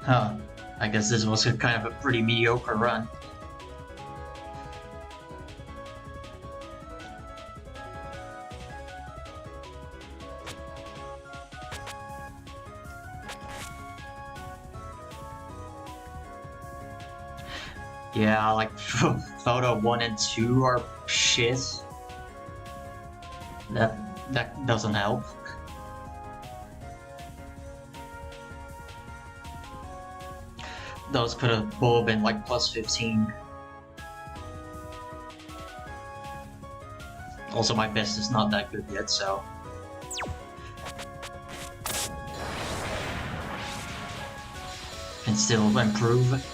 Huh. I guess this was a kind of a pretty mediocre run. Yeah, like photo 1 and 2 are shit. That doesn't help. Those could have both been like plus 15. Also, my best is not that good yet, so. Can still improve.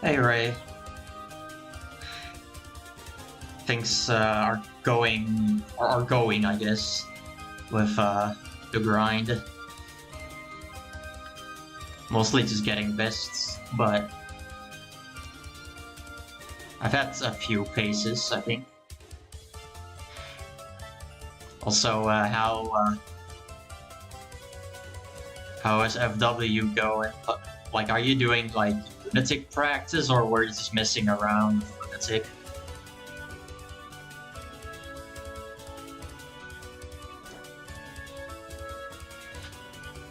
Hey Ray. Things are going, I guess, with the grind. Mostly just getting bests, but I've had a few paces, I think. Also, how is FW going? Like, are you doing like lunatic practice, or were you just messing around with lunatic?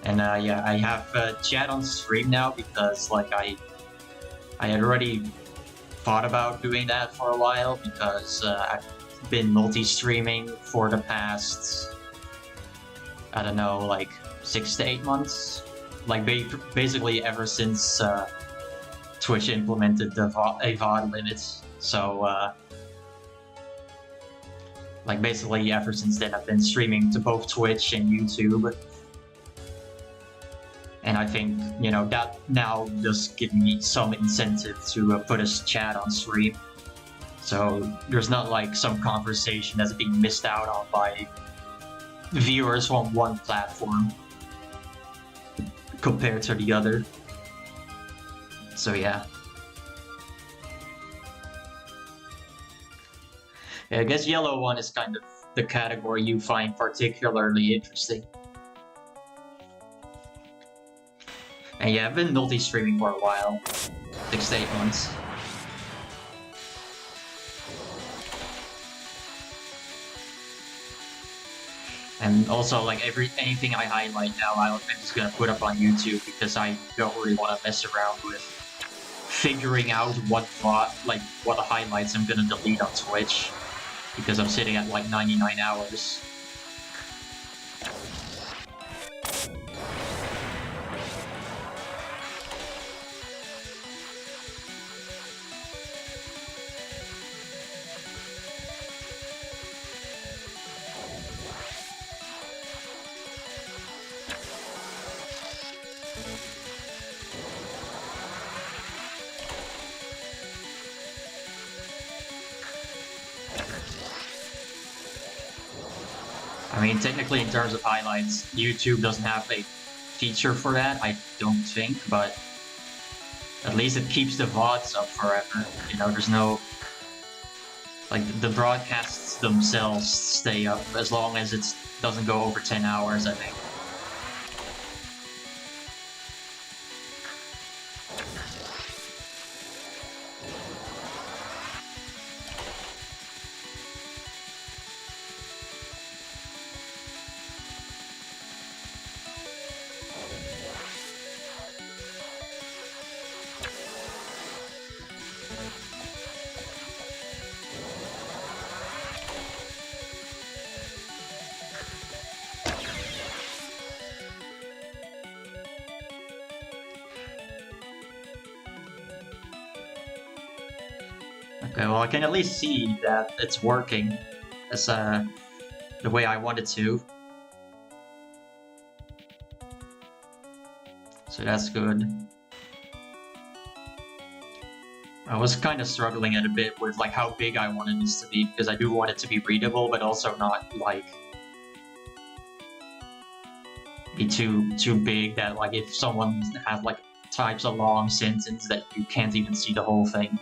And yeah, I have chat on stream now because like I had already thought about doing that for a while because I've been multi-streaming for the past, I don't know, like 6 to 8 months. Like basically ever since Twitch implemented the VOD limits. So like basically ever since then I've been streaming to both Twitch and YouTube. And I think, you know, that now just gives me some incentive to put a chat on stream. So there's not like some conversation that's being missed out on by viewers on one platform compared to the other. So yeah. Yeah, I guess yellow one is kind of the category you find particularly interesting. And yeah, I've been multi-streaming for a while, 6 to 8 months. And also, like anything I highlight now, I'm just gonna put up on YouTube because I don't really want to mess around with figuring out what highlights I'm gonna delete on Twitch because I'm sitting at like 99 hours. I mean, technically, in terms of highlights, YouTube doesn't have a feature for that, I don't think, but at least it keeps the VODs up forever. You know, there's no... Like, the broadcasts themselves stay up as long as it doesn't go over 10 hours, I think. Okay, well, I can at least see that it's working as the way I want it to. So that's good. I was kind of struggling a bit with like how big I wanted this to be because I do want it to be readable, but also not like be too big that like if someone has like types a long sentence that you can't even see the whole thing.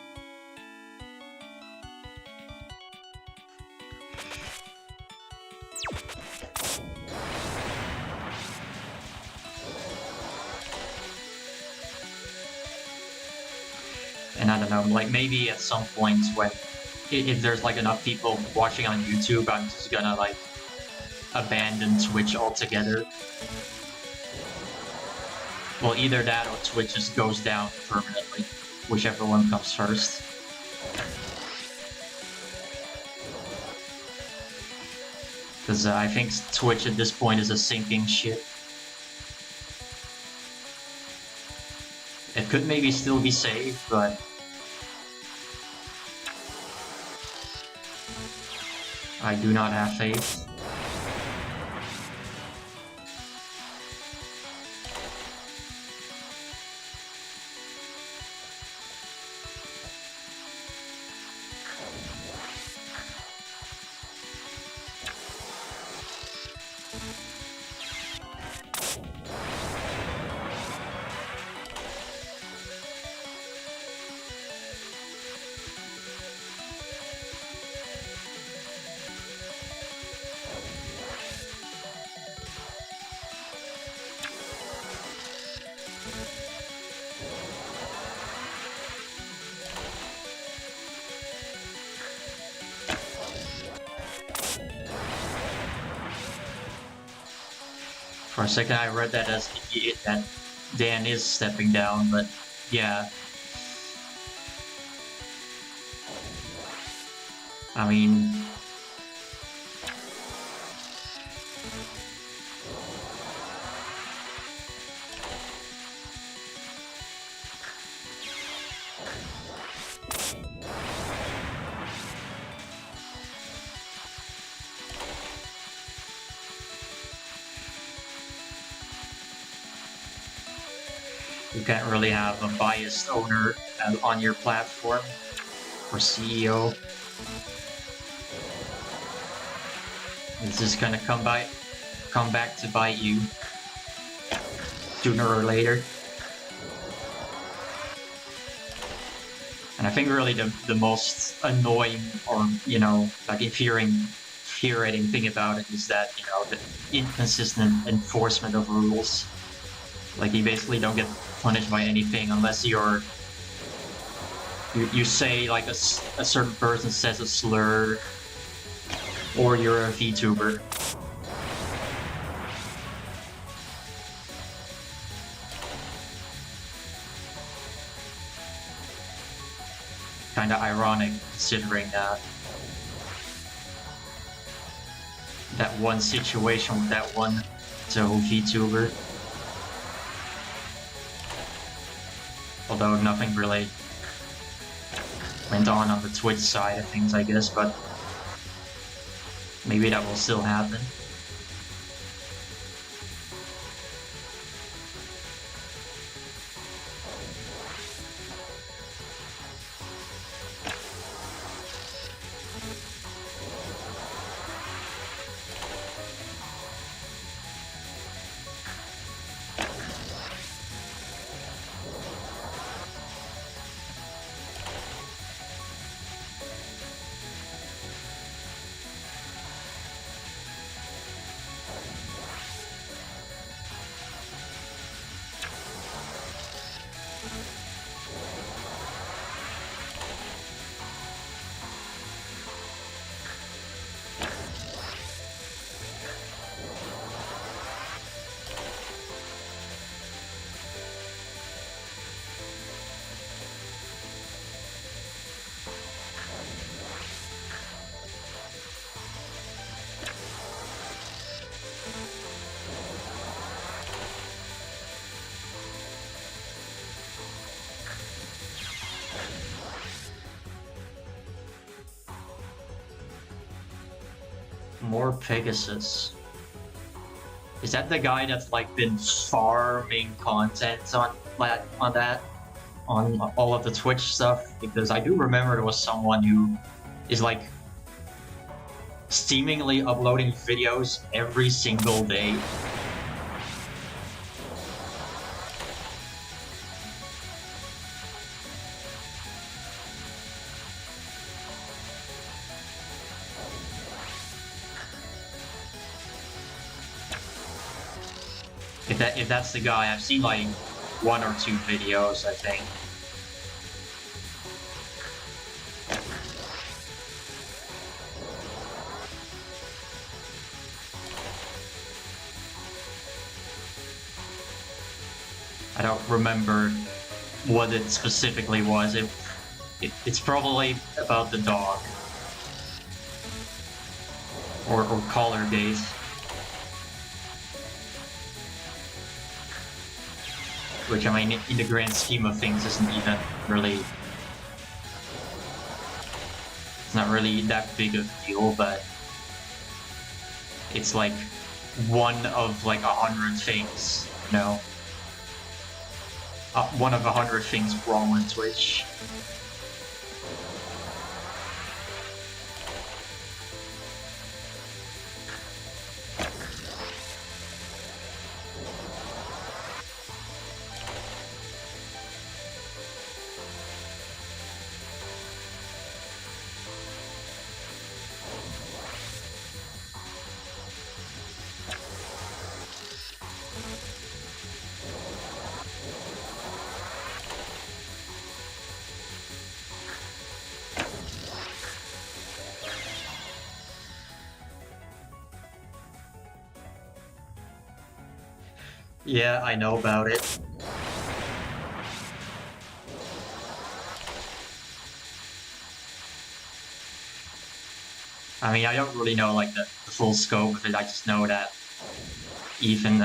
And I don't know, like maybe at some point when if there's like enough people watching on YouTube, I'm just gonna like abandon Twitch altogether. Well, either that or Twitch just goes down permanently, whichever one comes first. Because I think Twitch at this point is a sinking ship. It could maybe still be saved, but I do not have faith. For a second, I read that as that Dan is stepping down, but yeah. I mean, you can't really have a biased owner on your platform or CEO. It's just gonna come back to bite you sooner or later. And I think really the most annoying or, you know, like infuriating thing about it is that, you know, the inconsistent enforcement of rules. Like, you basically don't get punished by anything unless you say like a certain person says a slur, or you're a VTuber. Kinda ironic considering that one situation with that one VTuber. Although nothing really went on the Twitch side of things, I guess, but maybe that will still happen. More Pegasus. Is that the guy that's like been farming content on all of the Twitch stuff? Because I do remember there was someone who is like seemingly uploading videos every single day. If that's the guy, I've seen like one or two videos, I think. I don't remember what it specifically was. It's probably about the dog. Or collar gaze. Which, I mean, in the grand scheme of things, isn't even really... It's not really that big of a deal, but... It's like one of like 100 things, you know? One of 100 things wrong with Twitch. Yeah, I know about it. I mean, I don't really know like the full scope of it. I just know that Ethan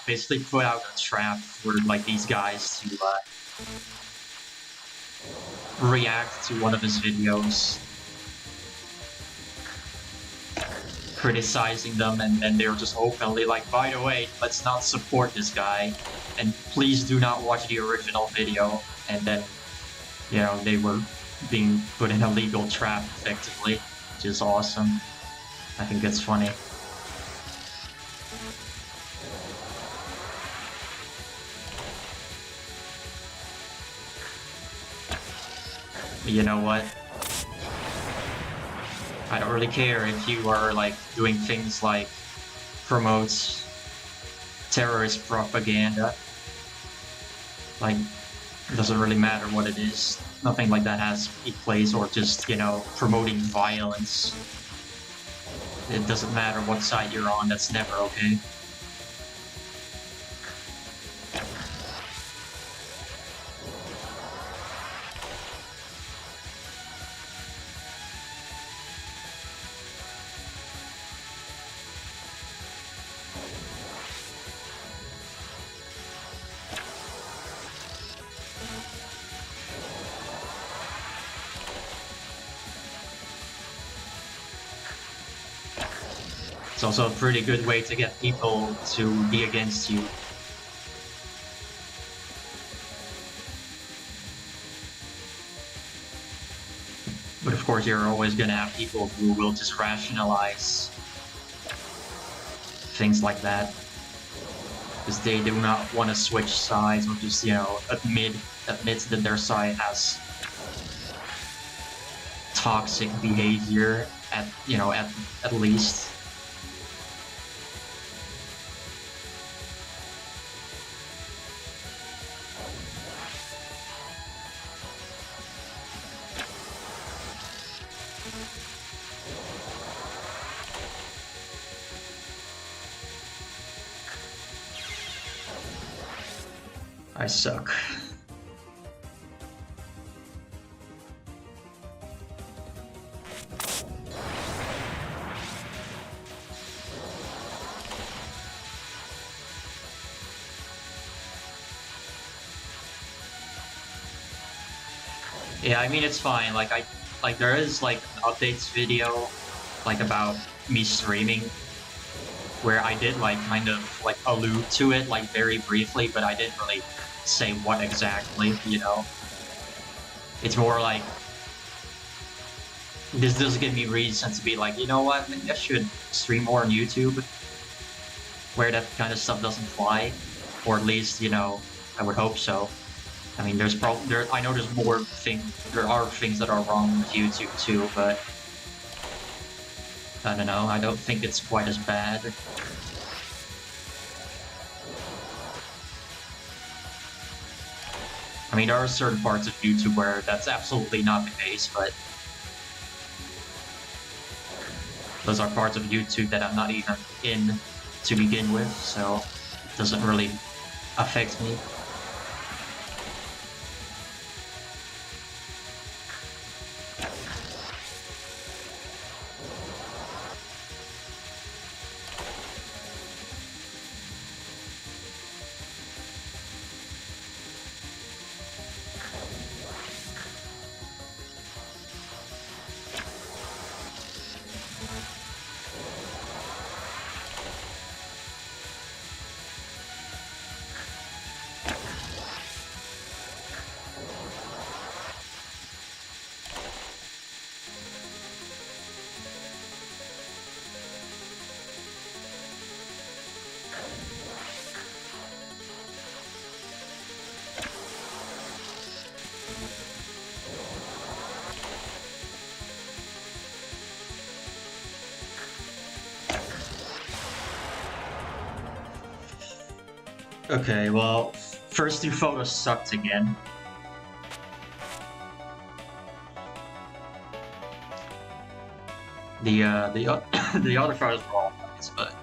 basically put out a trap for like these guys to react to one of his videos, criticizing them, and then they were just openly like, by the way, let's not support this guy, and please do not watch the original video. And then, you know, they were being put in a legal trap effectively, which is awesome. I think it's funny. You know what? I don't really care if you are like doing things like promotes terrorist propaganda. Like, it doesn't really matter what it is. Nothing like that has a place, or just, you know, promoting violence. It doesn't matter what side you're on, that's never okay. It's also a pretty good way to get people to be against you. But of course, you're always gonna have people who will just rationalize things like that, because they do not want to switch sides, or just, you know, admit that their side has toxic behavior at least. I suck. Yeah, I mean, it's fine. Like, there is like an updates video, like, about me streaming, where I did like kind of like allude to it like very briefly, but I didn't really say what exactly, you know. It's more like, this does give me reason to be like, you know what, maybe I should stream more on YouTube, where that kind of stuff doesn't fly, or at least, you know, I would hope so. I mean, I know there's more there are things that are wrong with YouTube too, but I don't know, I don't think it's quite as bad. I mean, there are certain parts of YouTube where that's absolutely not the case, but those are parts of YouTube that I'm not even in to begin with, so it doesn't really affect me. Okay, well, first two photos sucked again. The the other photos were all nice, but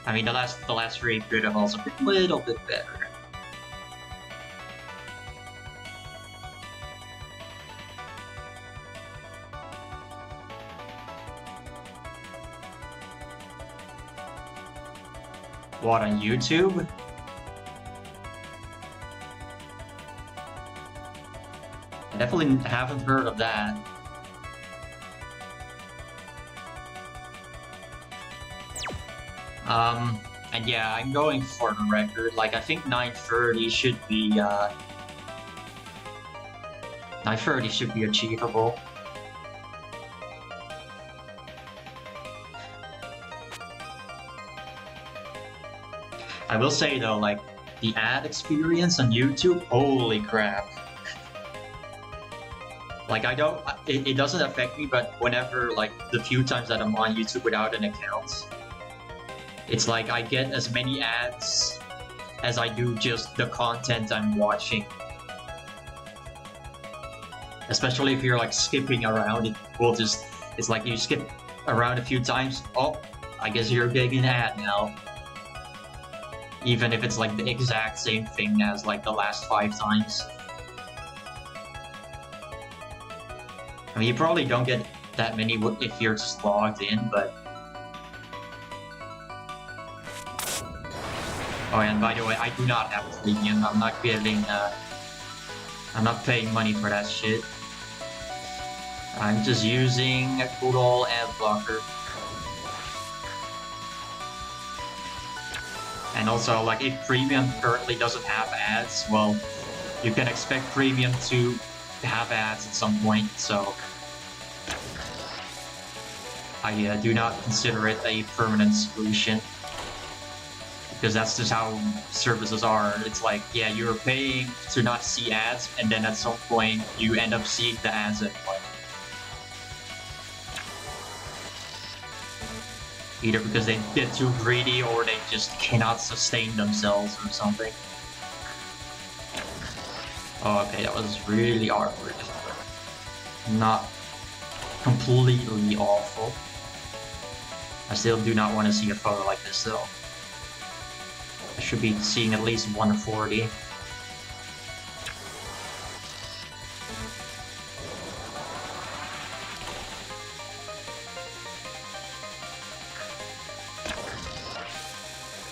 I mean the last three could have also been a little bit better. What, on YouTube? I definitely haven't heard of that. And yeah, I'm going for the record. Like, I think 930 should be 930 should be achievable. I will say though, like, the ad experience on YouTube, holy crap. Like, I don't, it doesn't affect me, but whenever, like, the few times that I'm on YouTube without an account, it's like I get as many ads as I do just the content I'm watching. Especially if you're like skipping around, it will just, it's like you skip around a few times, oh, I guess you're getting an ad now. Even if it's like the exact same thing as like the last 5 times. I mean, you probably don't get that many if you're just logged in, but... Oh, and by the way, I do not have premium. I'm not getting, I'm not paying money for that shit. I'm just using a good old ad blocker. And also, like, if premium currently doesn't have ads, well, you can expect premium to have ads at some point, so... I do not consider it a permanent solution. Because that's just how services are. It's like, yeah, you're paying to not see ads, and then at some point, you end up seeing the ads anyway. Either because they get too greedy, or they just cannot sustain themselves or something. Oh, okay, that was really awkward. Not completely awful. I still do not want to see a photo like this, though. I should be seeing at least 140.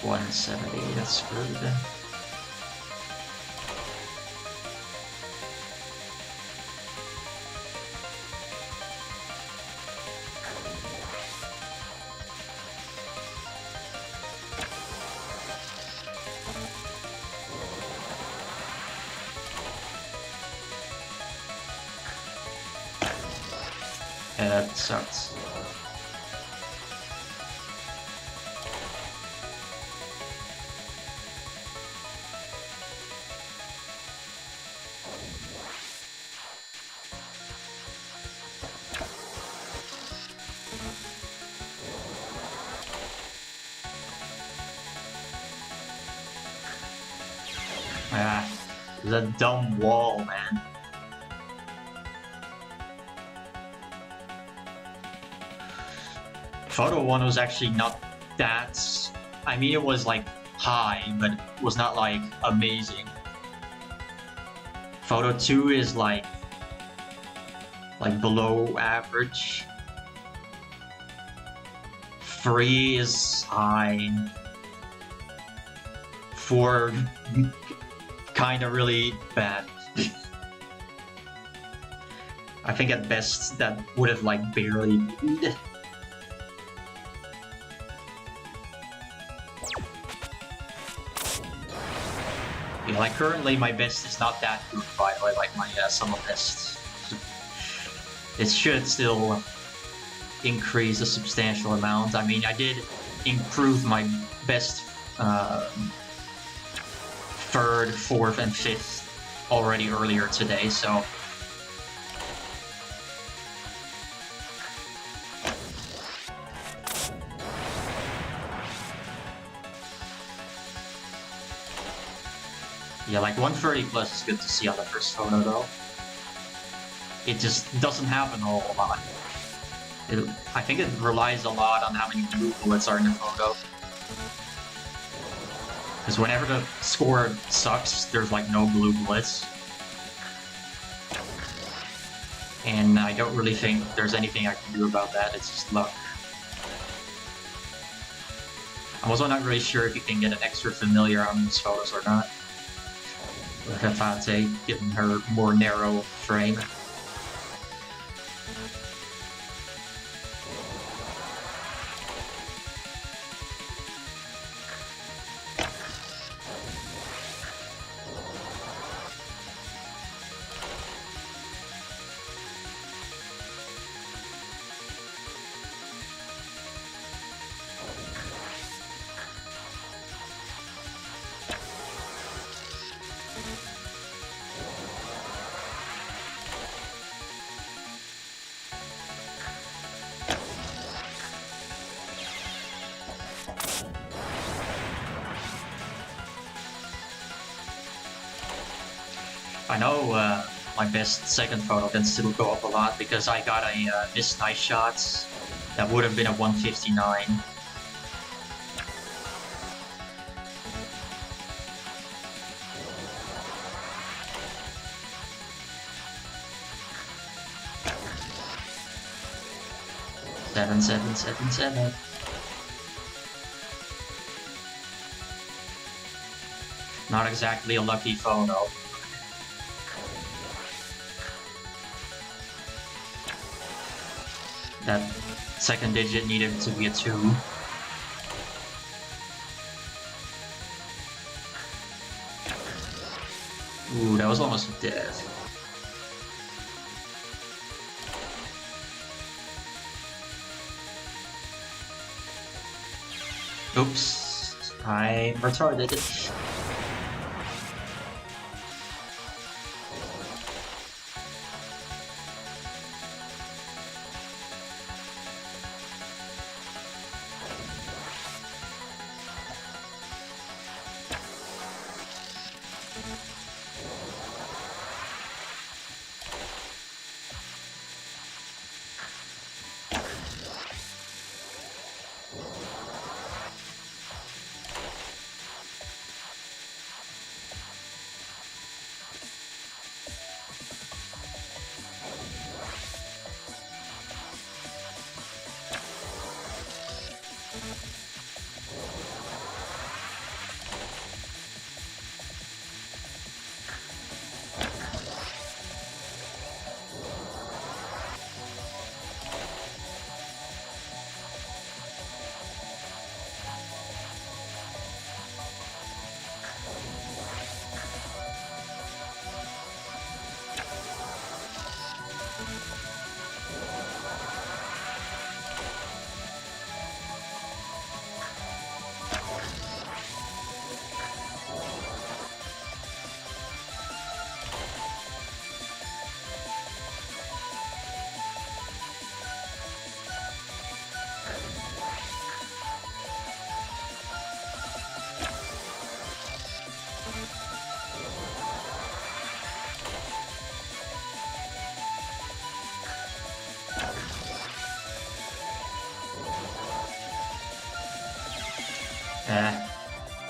$170, that's good. Yeah, that sucks. Ah, it's a dumb wall, man. Photo 1 was actually not that... I mean, it was like high, but it was not like amazing. Photo 2 is like below average. 3 is high. 4 kind of really bad. I think at best that would have like barely beat. Yeah, like currently my best is not that good, by the way, like my summer best. It should still increase a substantial amount. I mean, I did improve my best 3rd, 4th, and 5th already earlier today, so... Yeah, like 130 plus is good to see on the first photo though. It just doesn't happen a whole lot. I think it relies a lot on how many blue bullets are in the photo. Because whenever the score sucks, there's like no blue bullets. And I don't really think there's anything I can do about that, it's just luck. I'm also not really sure if you can get an extra familiar on these photos or not. With Hafate giving her more narrow frame. I know my best second photo can still go up a lot because I got a missed nice shots that would have been a 159. Seven, seven, seven, seven. Not exactly a lucky photo. That second digit needed to be a 2. Ooh, that was almost a death. Oops, I'm retarded.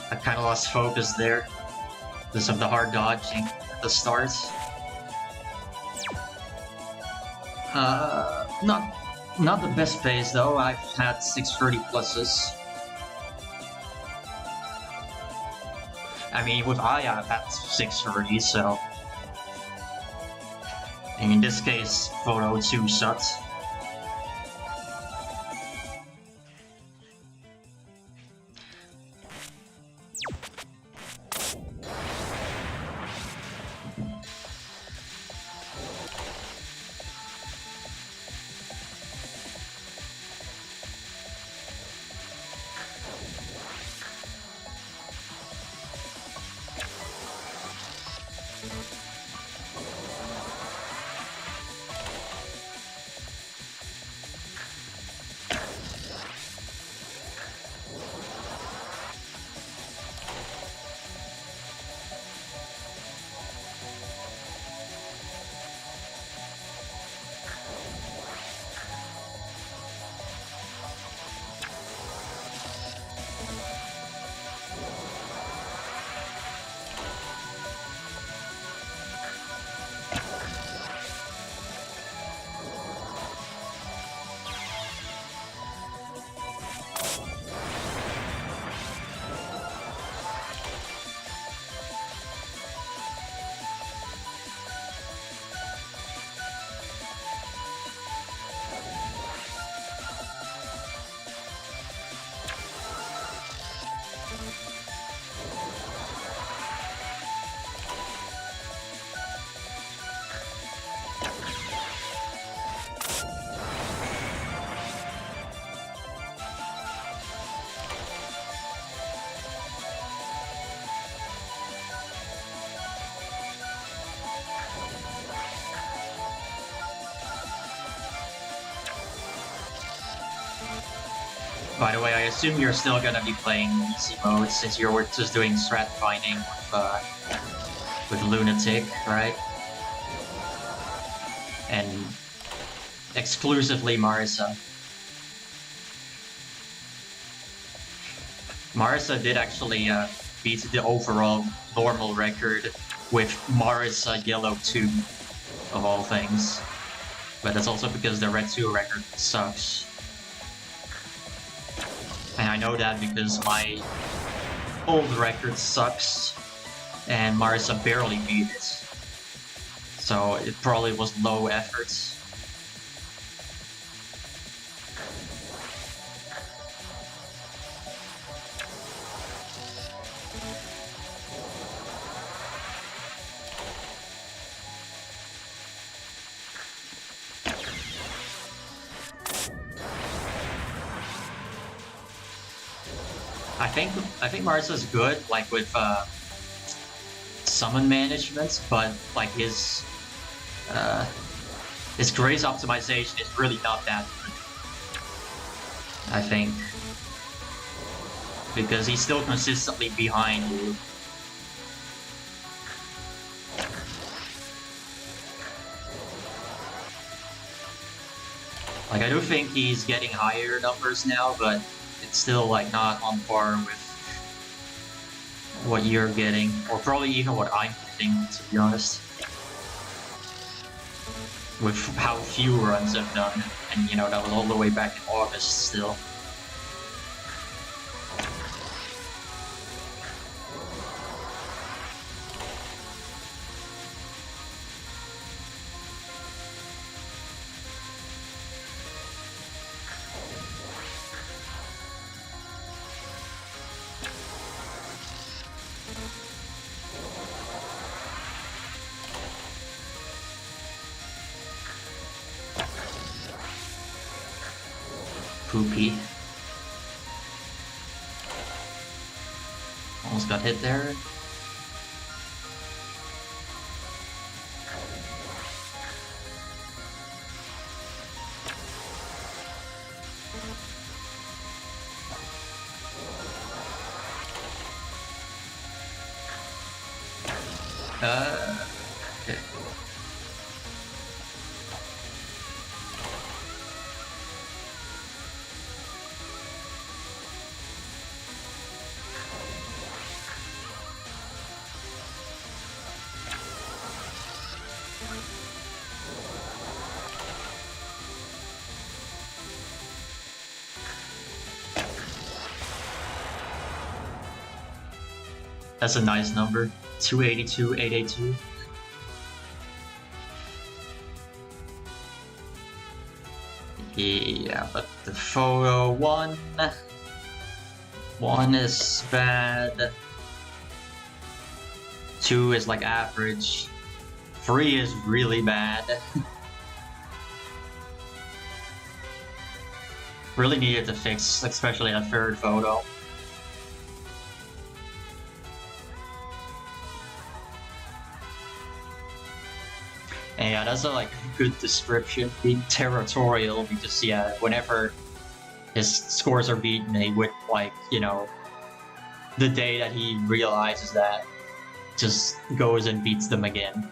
I kind of lost focus there because of the hard dodging at the start. Not the best pace though. I've had 630 pluses. I mean, with Aya, I've had 630, so. And in this case, photo 2 sucks. By the way, I assume you're still gonna be playing easy mode since you're just doing strat finding with Lunatic, right? And exclusively Marisa. Marisa did actually beat the overall normal record with Marisa Yellow 2, of all things. But that's also because the Red 2 record sucks. And I know that because my old record sucks, and Marisa barely beat it. So it probably was low effort. I think Marisa's good, like with summon management, but like his grace optimization is really not that good. I think because he's still consistently behind you. Like I do think he's getting higher numbers now, but it's still like not on par with what you're getting, or probably even what I'm getting, to be honest. With how few runs I've done, and you know, that was all the way back in August still. Poopy. Almost got hit there. Okay. That's a nice number. 282, 882. Yeah, but the photo one is bad. 2 is like average. 3 is really bad. Really needed to fix, especially that third photo. And yeah, that's a like good description. Being territorial, because yeah, whenever his scores are beaten, he would like, you know, the day that he realizes that, just goes and beats them again.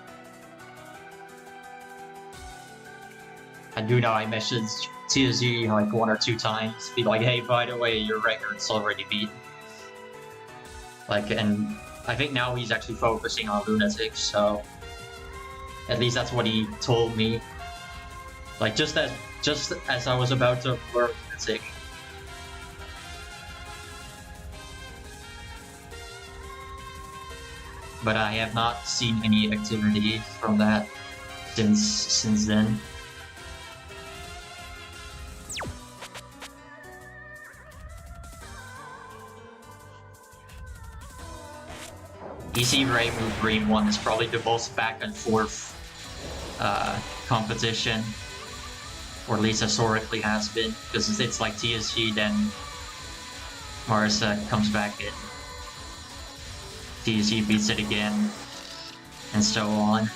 I do know I messaged TSG like 1 or 2 times, be like, hey, by the way, your record's already beaten. Like, and I think now he's actually focusing on Lunatic, so at least that's what he told me. Like, just as I was about to learn Lunatic. But I have not seen any activity from that since then. EC Ray Move Green 1 is probably the most back and forth competition, or at least historically has been, because it's like TSG, then Marisa comes back in, TSG beats it again, and so on.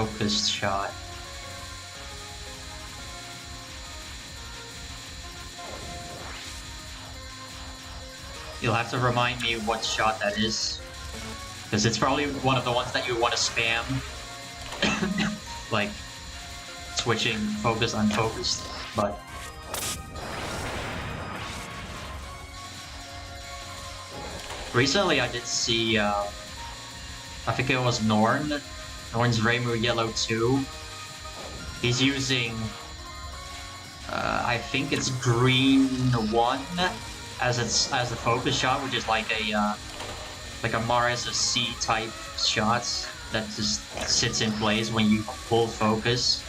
focused shot. You'll have to remind me what shot that is, because it's probably one of the ones that you want to spam, like switching focus unfocused, but recently I did see, I think it was Norn's Reimu Yellow 2. He's using, I think it's Green 1 as the focus shot, which is like a Mars C type shot that just sits in place when you pull focus.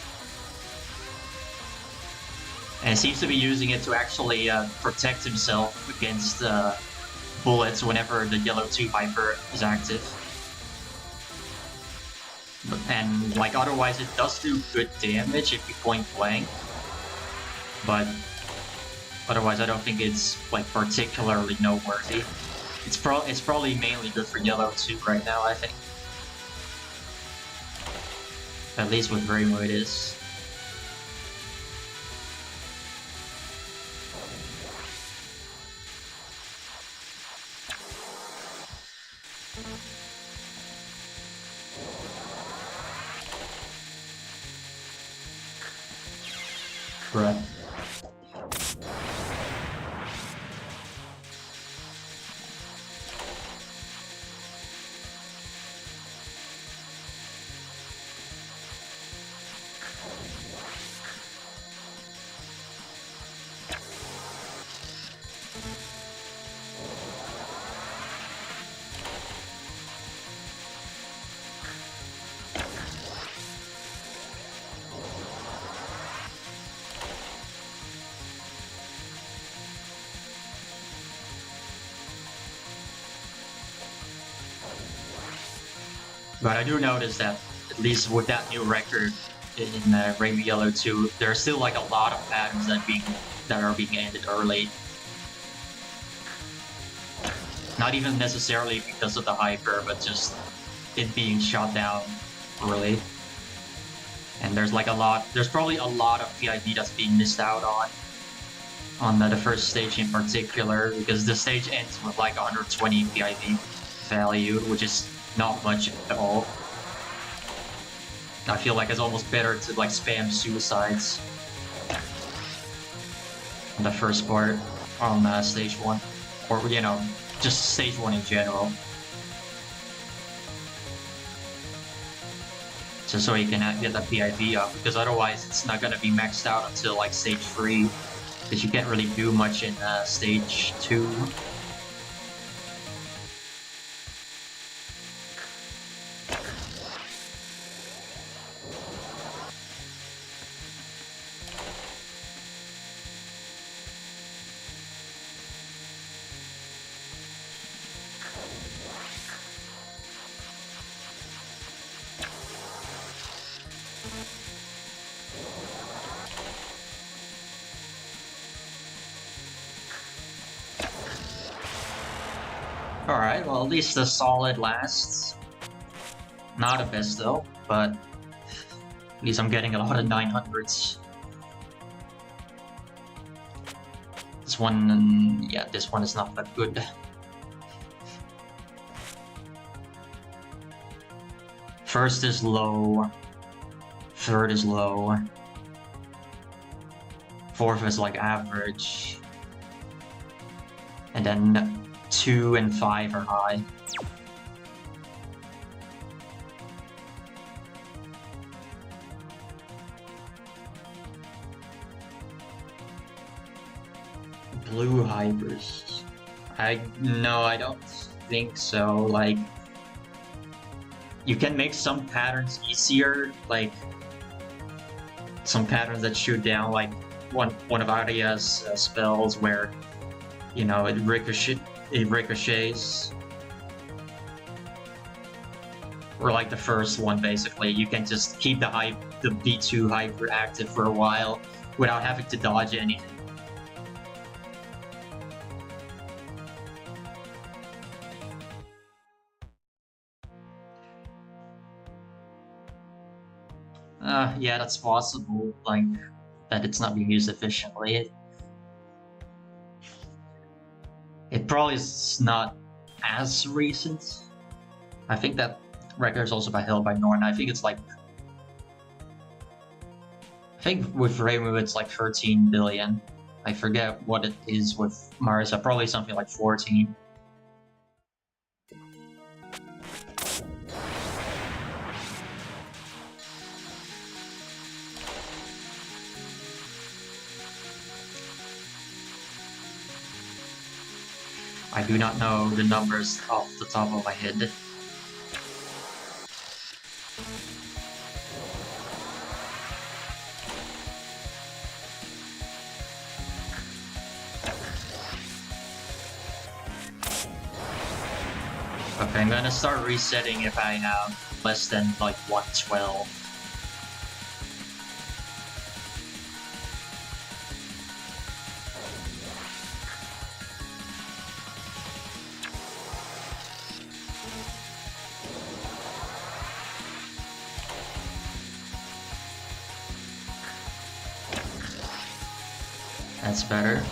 And he seems to be using it to actually protect himself against bullets whenever the Yellow 2 Kuiper is active. And like otherwise it does do good damage if you point blank. But otherwise I don't think it's like particularly noteworthy. It's probably mainly good for Yellow 2 right now, I think. At least with Reimu it is. Right. But I do notice that, at least with that new record in Reimu Yellow 2, there are still like a lot of patterns that are being ended early. Not even necessarily because of the hyper, but just it being shot down early. And there's probably a lot of PIV that's being missed out on the first stage in particular, because the stage ends with like 120 PIV value, which is not much at all. I feel like it's almost better to like spam suicides in the first part on stage 1, or just stage 1 in general, just so you can get the PIV up, because otherwise it's not going to be maxed out until like stage 3, because you can't really do much in stage 2. Alright, well at least the solid lasts. Not the best though, but at least I'm getting a lot of 900s. This one, yeah, this one is not that good. First is low, third is low, fourth is like average, and then 2 and 5 are high. Blue hypers. No, I don't think so. Like, you can make some patterns easier, like some patterns that shoot down, like one of Aria's spells where, it ricochets. Or like the first one, basically. You can just keep the B2 hyper active for a while without having to dodge anything. Yeah, that's possible. Like, that it's not being used efficiently. It probably is not as recent. I think that record is also held by Norn. I think it's like, I think with Reimu it's like 13 billion. I forget what it is with Marisa. Probably something like 14. I do not know the numbers off the top of my head. Okay, I'm gonna start resetting if I have less than like 112. That's better.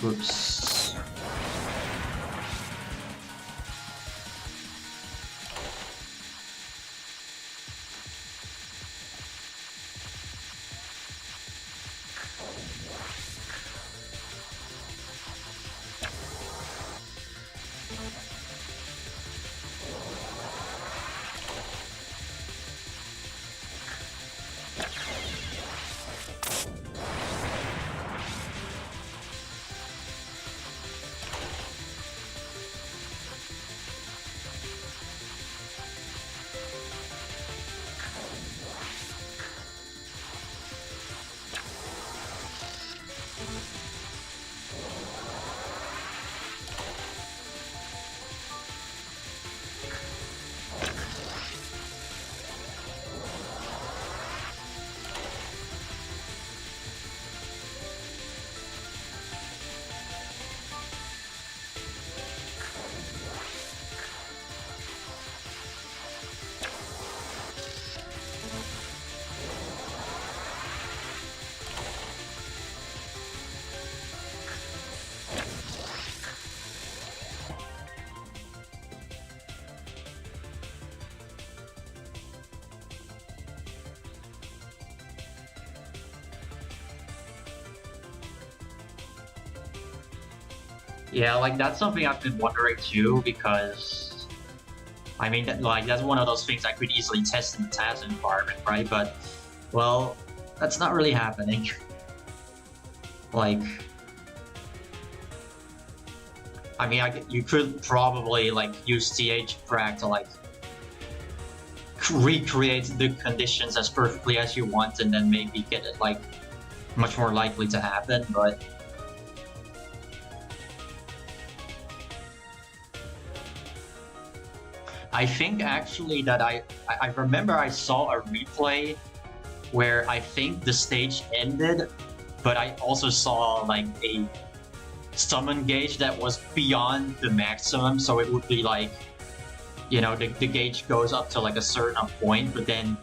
Oops. Yeah, like that's something I've been wondering too, because I mean, like that's one of those things I could easily test in the TAS environment, right? But well, that's not really happening. Like, I mean, you could probably like use TH Prac to like recreate the conditions as perfectly as you want, and then maybe get it like much more likely to happen, but. I think actually that I remember I saw a replay where I think the stage ended, but I also saw like a summon gauge that was beyond the maximum, so it would be like, you know, the gauge goes up to like a certain point, but then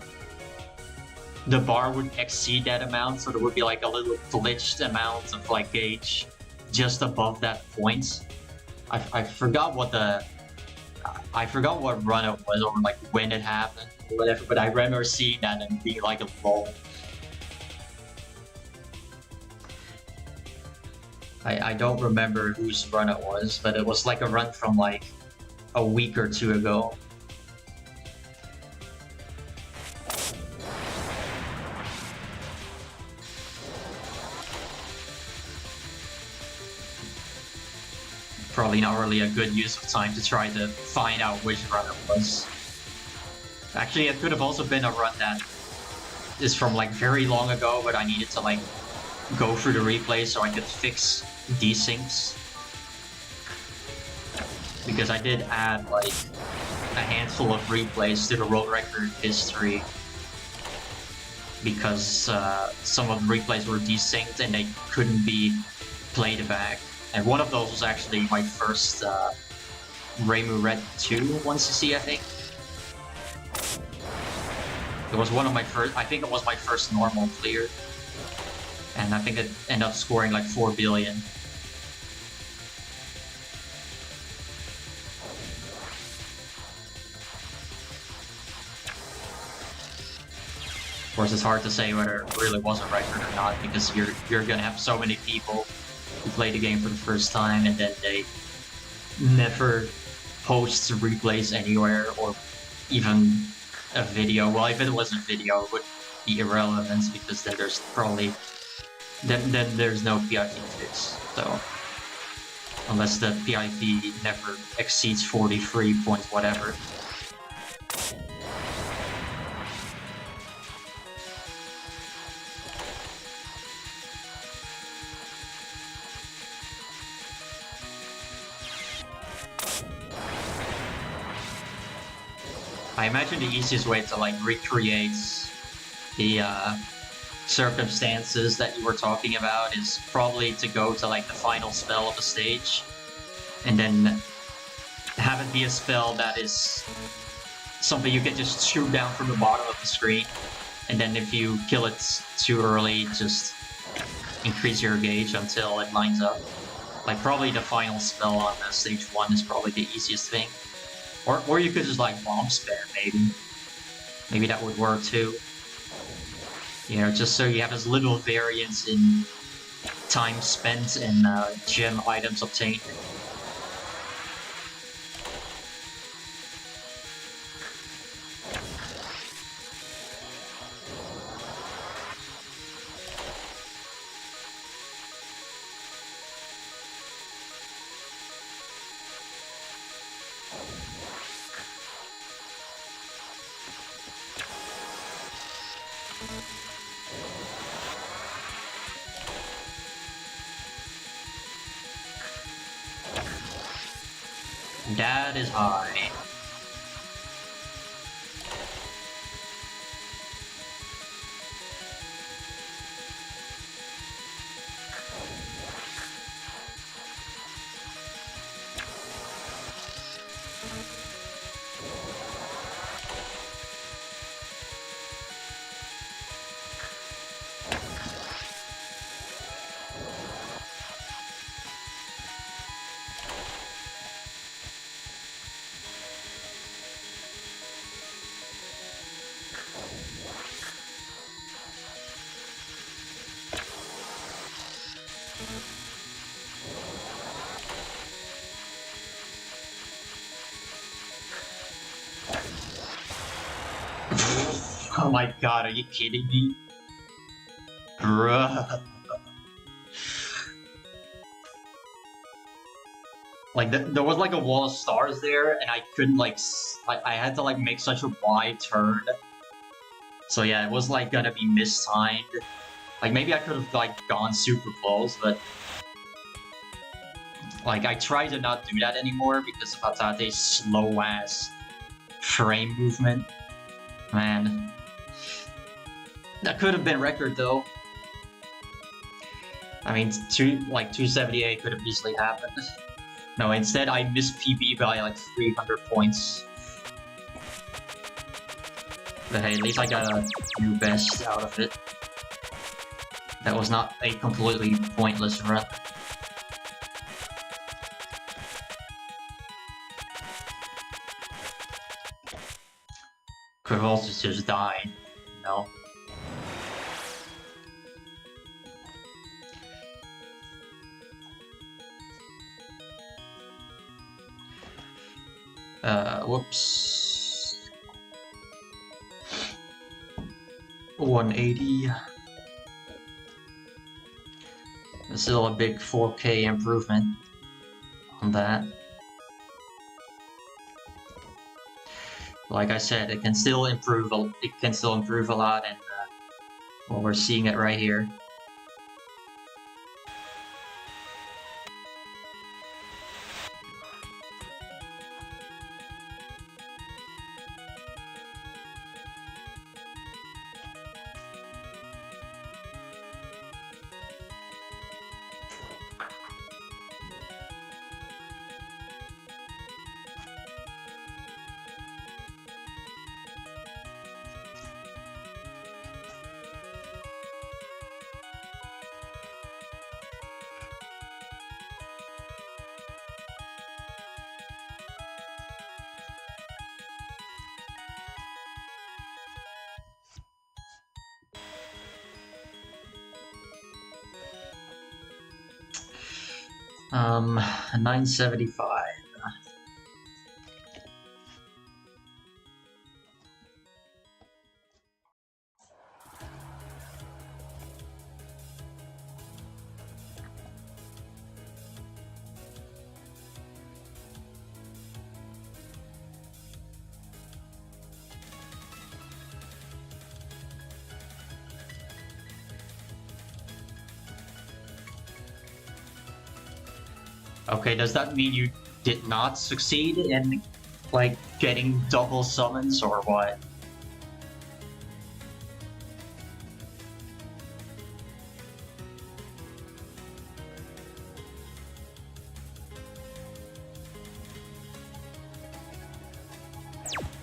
the bar would exceed that amount, so there would be like a little glitched amount of like gauge just above that point. I forgot what run it was or like when it happened or whatever, but I remember seeing that and being like a lol. I don't remember whose run it was, but it was like a run from like a week or two ago. Probably not really a good use of time to try to find out which run it was. Actually, it could have also been a run that is from like very long ago, but I needed to like go through the replay so I could fix desyncs. Because I did add like a handful of replays to the world record history because some of the replays were desynced and they couldn't be played back. And one of those was actually my first Reimu Red 2 1cc, I think. It was one of my first, I think it was my first normal clear. And I think it ended up scoring like 4 billion. Of course, it's hard to say whether it really was a record or not, because you're gonna have so many people who play the game for the first time and then they never post replays anywhere or even a video. Well, if it was a video, it would be irrelevant because then there's probably then there's no PIP fix. So unless the PIP never exceeds 43 points, whatever. I imagine the easiest way to like recreate the circumstances that you were talking about is probably to go to like the final spell of the stage and then have it be a spell that is something you can just shoot down from the bottom of the screen, and then if you kill it too early, just increase your gauge until it lines up. Like probably the final spell on stage 1 is probably the easiest thing. Or you could just like bomb spam, maybe. Maybe that would work too. You know, just so you have as little variance in time spent and gem items obtained. That is high. Oh my god, are you kidding me? Bruh. Like, there was like a wall of stars there, and I couldn't like... I had to like make such a wide turn. So yeah, it was like gonna be mistimed. Like, maybe I could have like gone super close, but... Like, I try to not do that anymore because of Hatate's slow-ass frame movement. Man. That could have been record, though. I mean, 278 could have easily happened. No, instead I missed PB by like 300 points. But hey, at least I got a new best out of it. That was not a completely pointless run. Could have also just died, you know? Whoops. 180. Still a big 4K improvement on that. Like I said, it can still improve. It can still improve a lot, and well, we're seeing it right here. 975. Okay, does that mean you did not succeed in, like, getting double summons or what?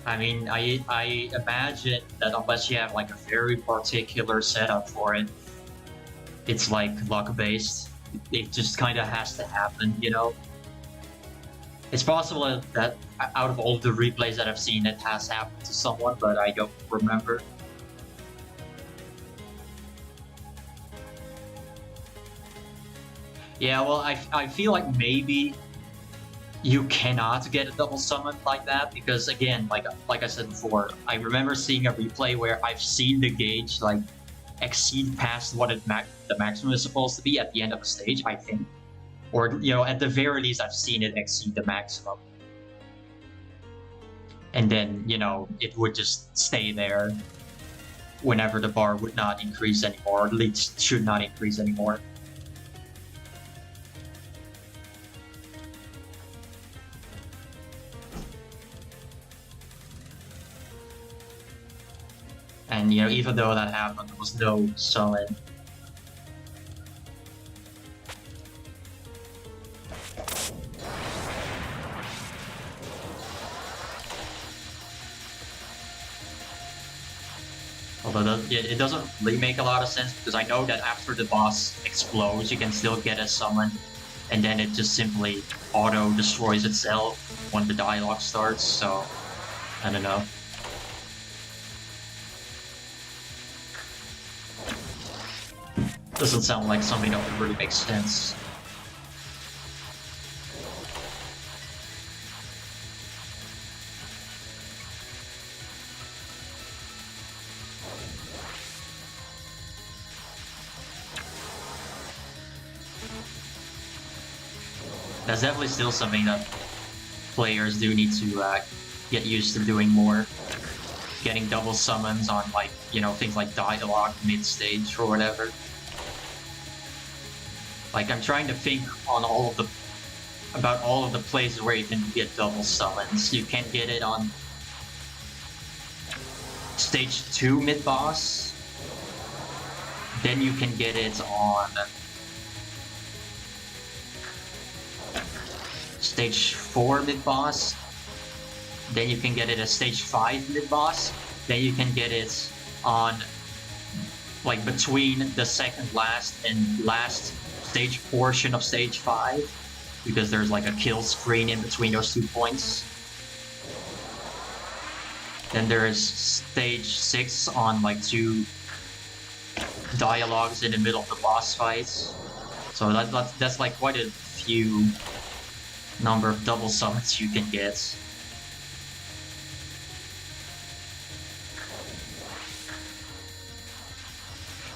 I mean, I imagine that unless you have like a very particular setup for it, it's like luck-based. It just kind of has to happen, you know? It's possible that out of all the replays that I've seen, it has happened to someone, but I don't remember. Yeah, well, I feel like maybe you cannot get a double summon like that because, again, like I said before, I remember seeing a replay where I've seen the gauge like exceed past what the maximum is supposed to be at the end of a stage, I think. Or, you know, at the very least, I've seen it exceed the maximum. And then, you know, it would just stay there whenever the bar would not increase anymore, or at least should not increase anymore. And, you know, even though that happened, there was no summon. Although it doesn't really make a lot of sense because I know that after the boss explodes, you can still get a summon, and then it just simply auto-destroys itself when the dialogue starts, so I don't know. Doesn't sound like something that would really make sense. That's definitely still something that players do need to get used to doing more. Getting double summons on, like, you know, things like dialogue mid-stage or whatever. Like, I'm trying to think on about all of the places where you can get double summons. You can get it on stage 2 mid-boss. Then you can get it on stage 4 mid-boss. Then you can get it at stage 5 mid-boss. Then you can get it on, like, between the second last and last stage portion of stage 5, because there's like a kill screen in between those 2 points. Then there's stage 6 on like 2 dialogues in the middle of the boss fights. So that's like quite a few number of double summons you can get.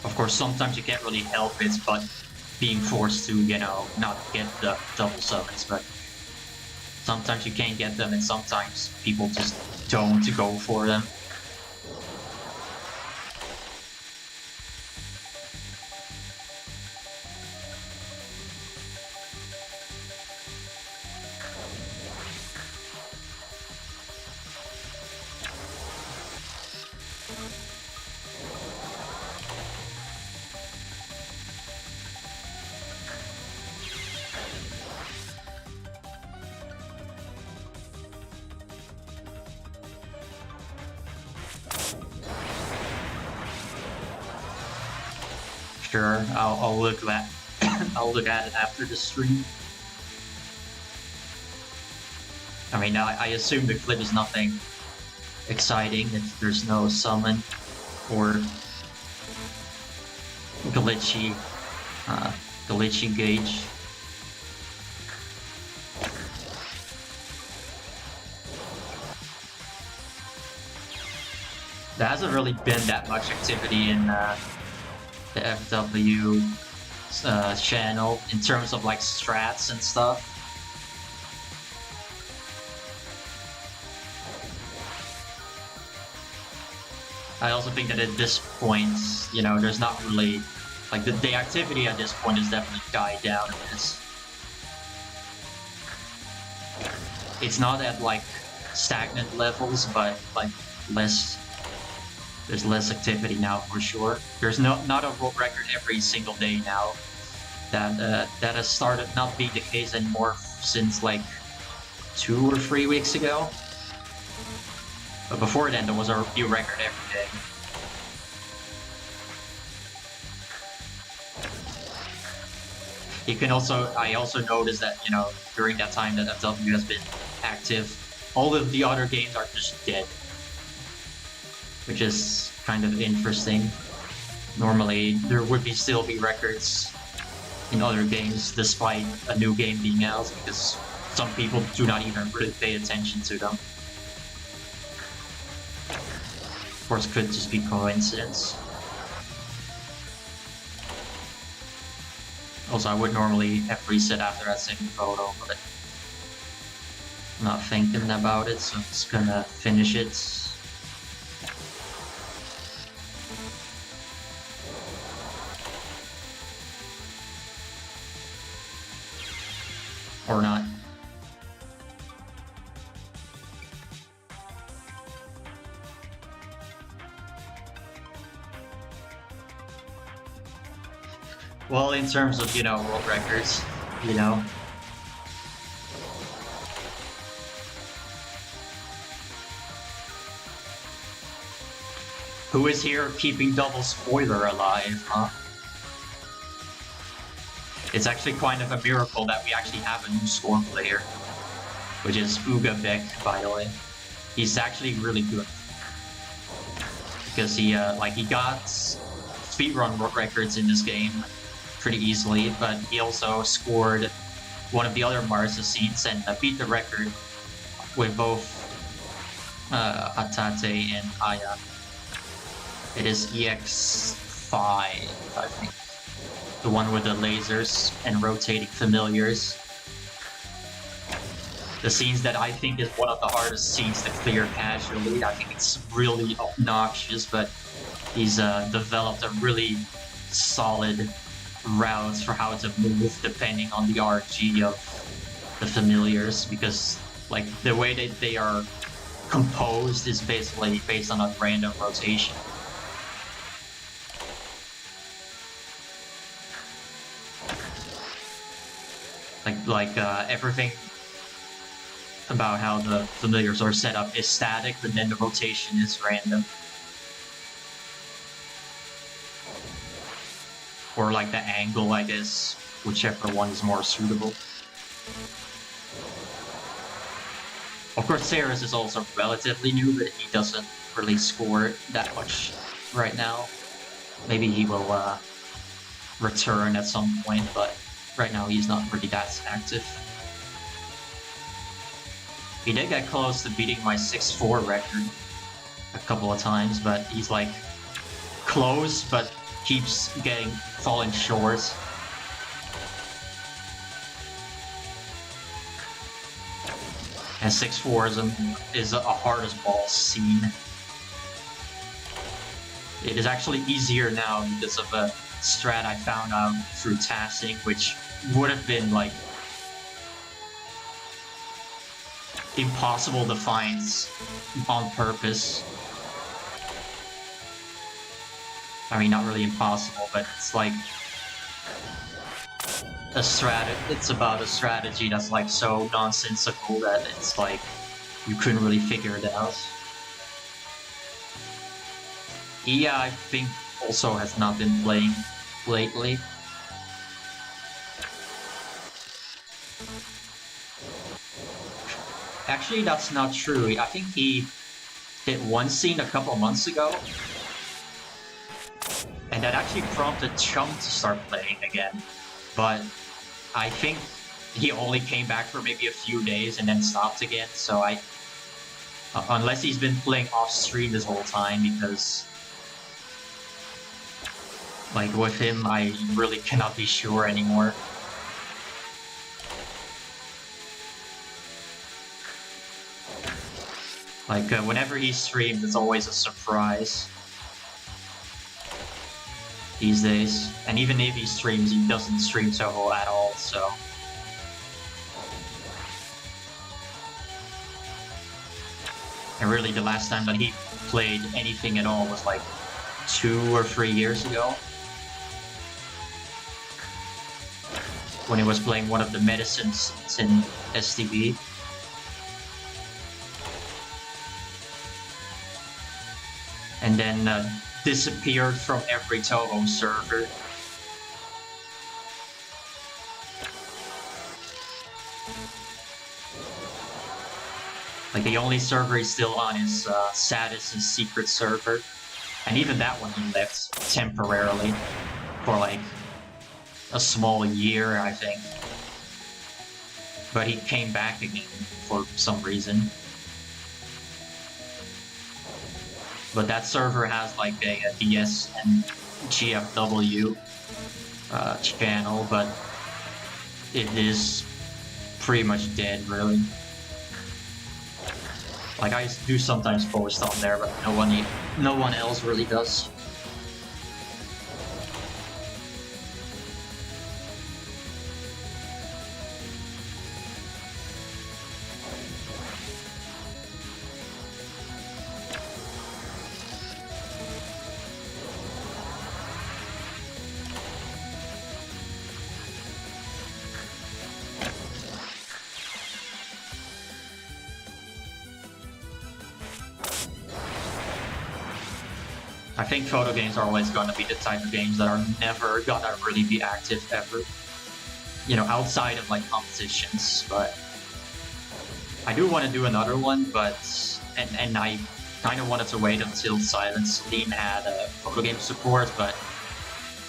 Of course, sometimes you can't really help it, but being forced to, you know, not get the double summons, but sometimes you can't get them, and sometimes people just don't go for them. Sure, I'll look at I'll look at it after the stream. I mean, I assume the clip is nothing exciting if there's no summon or glitchy gauge. There hasn't really been that much activity in the FW channel in terms of like strats and stuff. I also think that at this point, you know, there's not really like the activity at this point has definitely died down in this. It's not at like stagnant levels, but like there's less activity now for sure. There's not a world record every single day now. That has started not being the case anymore since like 2 or 3 weeks ago. But before then, there was a new record every day. You can also, I also noticed that, you know, during that time that FW has been active, all of the other games are just dead, which is kind of interesting. Normally, there would still be records in other games despite a new game being out, because some people do not even really pay attention to them. Of course, could just be coincidence. Also, I would normally have reset after that second photo, but I'm not thinking about it, so I'm just gonna finish it. Or not. Well, in terms of, you know, world records, you know. Who is here keeping double spoiler alive, huh? It's actually kind of a miracle that we actually have a new Storm player, which is Uga Beck, by the way. He's actually really good. Because he got speedrun world records in this game pretty easily, but he also scored one of the other Marsa scenes and beat the record with both Atate and Aya. It is EX-5, I think. The one with the lasers and rotating familiars. The scenes that I think is one of the hardest scenes to clear casually. I think it's really obnoxious, but he's developed a really solid routes for how to move depending on the RG of the familiars, because like the way that they are composed is basically based on a random rotation. Everything about how the familiars are set up is static, but then the rotation is random. Or like the angle, I guess, whichever one is more suitable. Of course, Ceres is also relatively new, but he doesn't really score that much right now. Maybe he will return at some point, but right now he's not really that active. He did get close to beating my 6-4 record a couple of times, but he's like close, but keeps falling short. And 6-4 is a hard as balls scene. It is actually easier now because of a strat I found out through tasking, which would have been like impossible to find on purpose. I mean, not really impossible, but it's like it's about a strategy that's like so nonsensical that it's like you couldn't really figure it out. Yeah, I think also has not been playing lately. Actually, that's not true. I think he hit one scene a couple months ago, and that actually prompted Chum to start playing again. But I think he only came back for maybe a few days and then stopped again, so Unless he's been playing off stream this whole time, because like with him, I really cannot be sure anymore. Like whenever he streams, it's always a surprise these days. And even if he streams, he doesn't stream Toho at all, so. And really the last time that he played anything at all was like 2 or 3 years ago. When he was playing one of the medicines in STB. And then disappeared from every Toho server. Like the only server he's still on is Sadis' secret server. And even that one he left temporarily for like a small year, I think. But he came back again for some reason. But that server has like a DS and GFW channel, but it is pretty much dead, really. Like I do sometimes post on there, but no one else really does. I think photo games are always going to be the type of games that are never gonna really be active ever. You know, outside of like competitions, but I do want to do another one, but and I kind of wanted to wait until Silence Lean had photo game support, but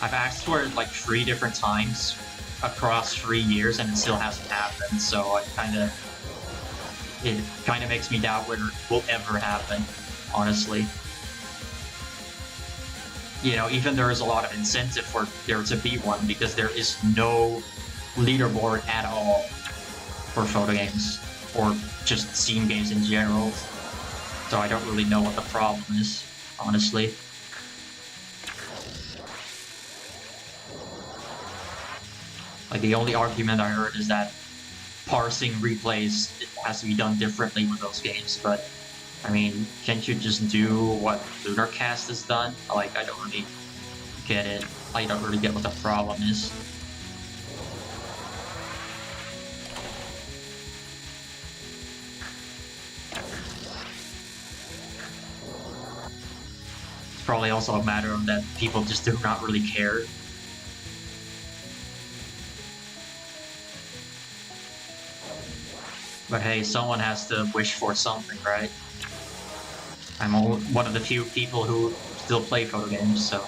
I've asked for it like 3 different times across 3 years and it still hasn't happened, so it kind of makes me doubt whether it will ever happen, honestly. You know, even there is a lot of incentive for there to be one because there is no leaderboard at all for photo games or just scene games in general. So I don't really know what the problem is, honestly. Like the only argument I heard is that parsing replays, it has to be done differently with those games, but I mean, can't you just do what LunarCast has done? Like, I don't really get it. I don't really get what the problem is. It's probably also a matter of that people just do not really care. But hey, someone has to wish for something, right? I'm one of the few people who still play photo games, so.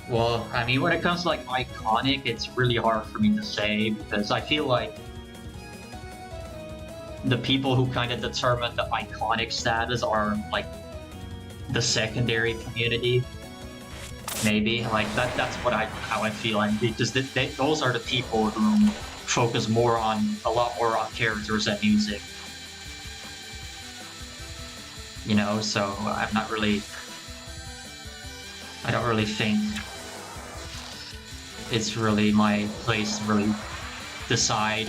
Well, I mean, when it comes to like iconic, it's really hard for me to say because I feel like the people who kind of determine the iconic status are like the secondary community. Maybe like that's how I feel, and because those are the people who focus a lot more on characters and music. You know, so I don't really think it's really my place to really decide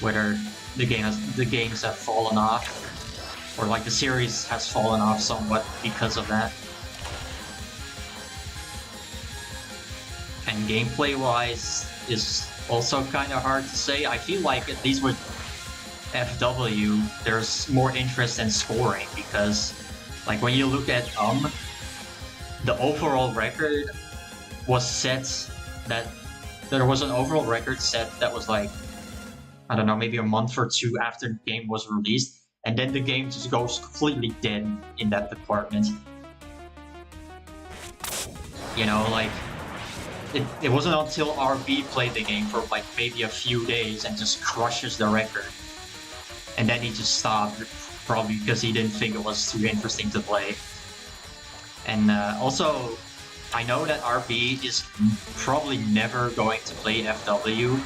whether the games have fallen off, or like the series has fallen off somewhat because of that. And gameplay wise is also kind of hard to say. I feel like at least with FW, there's more interest in scoring because like when you look at the overall record was set that there was an overall record set that was like, I don't know, maybe a month or two after the game was released, and then the game just goes completely dead in that department. You know, like, it wasn't until RB played the game for like maybe a few days and just crushes the record. And then he just stopped, probably because he didn't think it was too interesting to play. And also, I know that RB is probably never going to play FW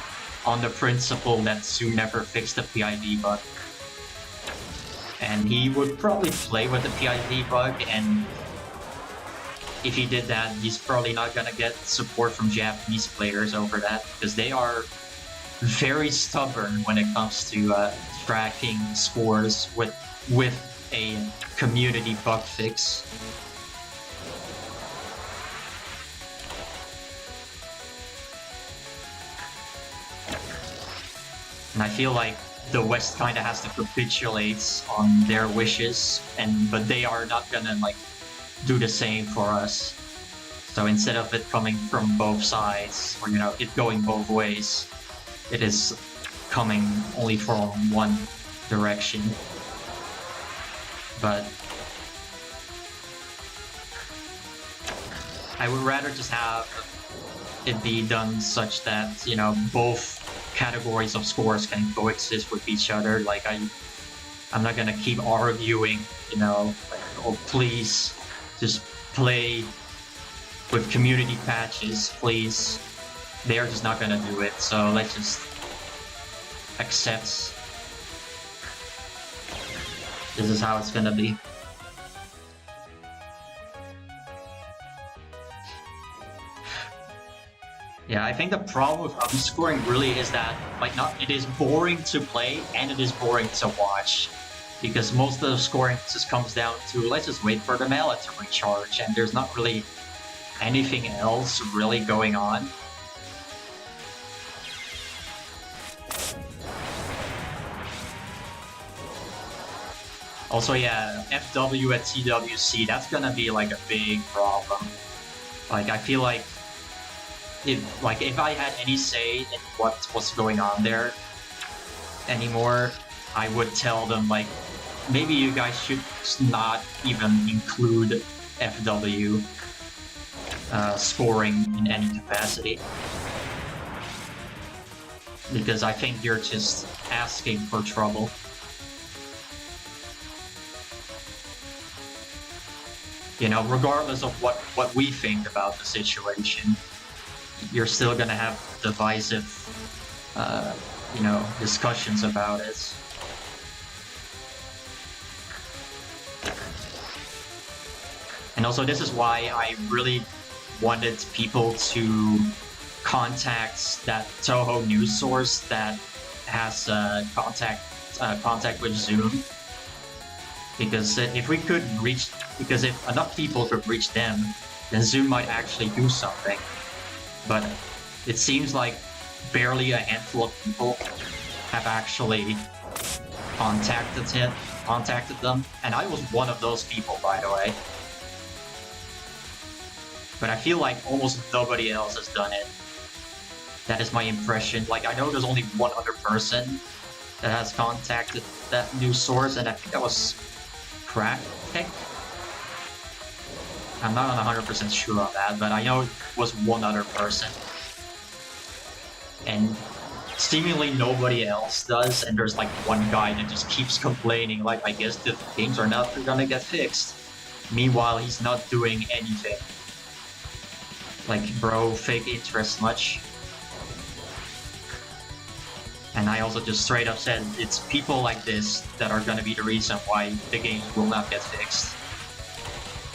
on the principle that Zoom never fixed the PID bug. And he would probably play with the PID bug, and if he did that, he's probably not gonna get support from Japanese players over that, because they are very stubborn when it comes to tracking scores with a community bug fix. And I feel like the West kind of has to capitulate on their wishes, but they are not gonna like do the same for us. So instead of it coming from both sides, or it going both ways, it is coming only from one direction. But I would rather just have it be done such that both categories of scores can coexist with each other. Like I'm not gonna keep arguing, like, oh please just play with community patches, please. They're just not gonna do it, so let's just accept this is how it's gonna be. Yeah, I think the problem with underscoring really is that it is boring to play and it is boring to watch, because most of the scoring just comes down to let's just wait for the melee to recharge, and there's not really anything else really going on. Also, yeah, FW at TWC, that's gonna be like a big problem. Like, I feel like if I had any say in what's going on there anymore, I would tell them, like, maybe you guys should not even include FW scoring in any capacity, because I think you're just asking for trouble. Regardless of what we think about the situation, you're still gonna have divisive, discussions about it. And also, this is why I really wanted people to contact that Toho news source that has contact with Zoom, because if enough people could reach them, then Zoom might actually do something. But it seems like barely a handful of people have actually contacted them, and I was one of those people, by the way. But I feel like almost nobody else has done it. That is my impression. Like, I know there's only one other person that has contacted that news source, and I think that was Cracktek. I'm not 100% sure on that, but I know it was one other person. And seemingly nobody else does, and there's like one guy that just keeps complaining, like, I guess the games are not gonna get fixed. Meanwhile, he's not doing anything. Like, bro, fake interest much. And I also just straight up said, it's people like this that are gonna be the reason why the game will not get fixed.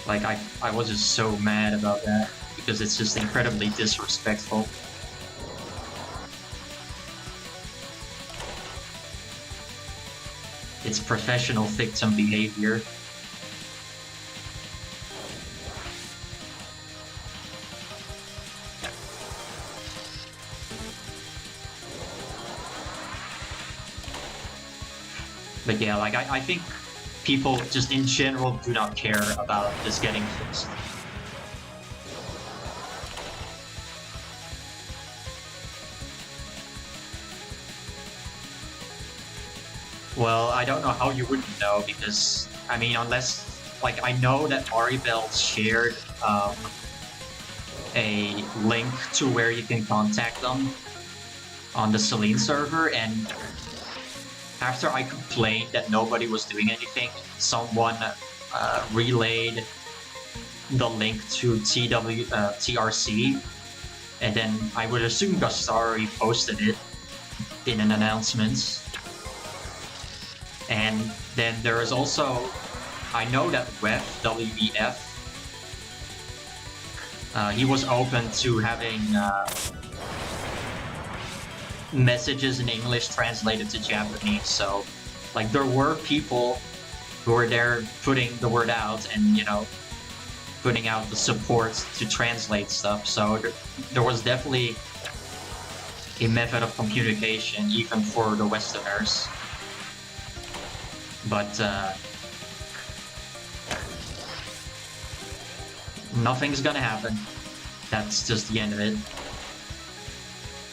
Like, I was just so mad about that, because it's just incredibly disrespectful. It's professional victim behavior. But yeah, like, I think people just in general do not care about this getting fixed. Well, I don't know how you wouldn't know because, I mean, unless, like, I know that Maribel shared a link to where you can contact them on the Celine server, and after I complained that nobody was doing anything, someone relayed the link to TRC, and then I would assume Gastari posted it in an announcement. And then there is also, I know that WEF, he was open to having messages in English translated to Japanese. So, like, there were people who were there putting the word out and, you know, putting out the support to translate stuff. So there was definitely a method of communication, even for the Westerners. But nothing's gonna happen. That's just the end of it.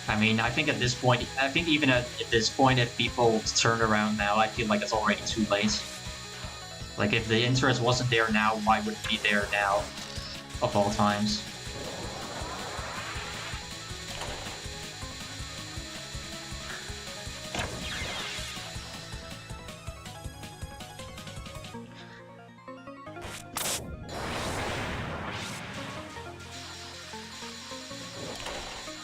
I mean, I think at this point, I think even at this point, if people turn around now, I feel like it's already too late. Like, if the interest wasn't there now, why would it be there now, of all times?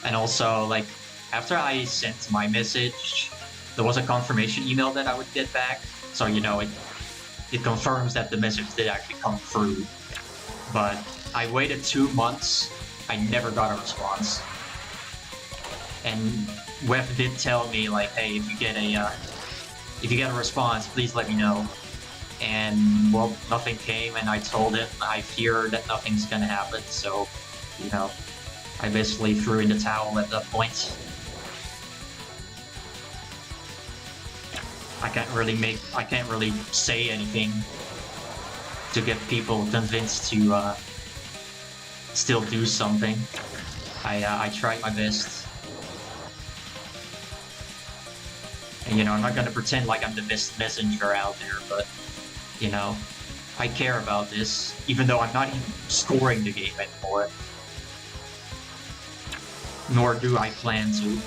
And also, like, after I sent my message, there was a confirmation email that I would get back. So, you know, it confirms that the message did actually come through. But I waited 2 months. I never got a response. And WEF did tell me, like, hey, if you get a response, please let me know. And, well, nothing came, and I told him I fear that nothing's gonna happen. So, you know, I basically threw in the towel at that point. I can't really say anything to get people convinced to still do something. I tried my best. And, you know, I'm not gonna pretend like I'm the best messenger out there, but, you know, I care about this, even though I'm not even scoring the game anymore. Nor do I plan to.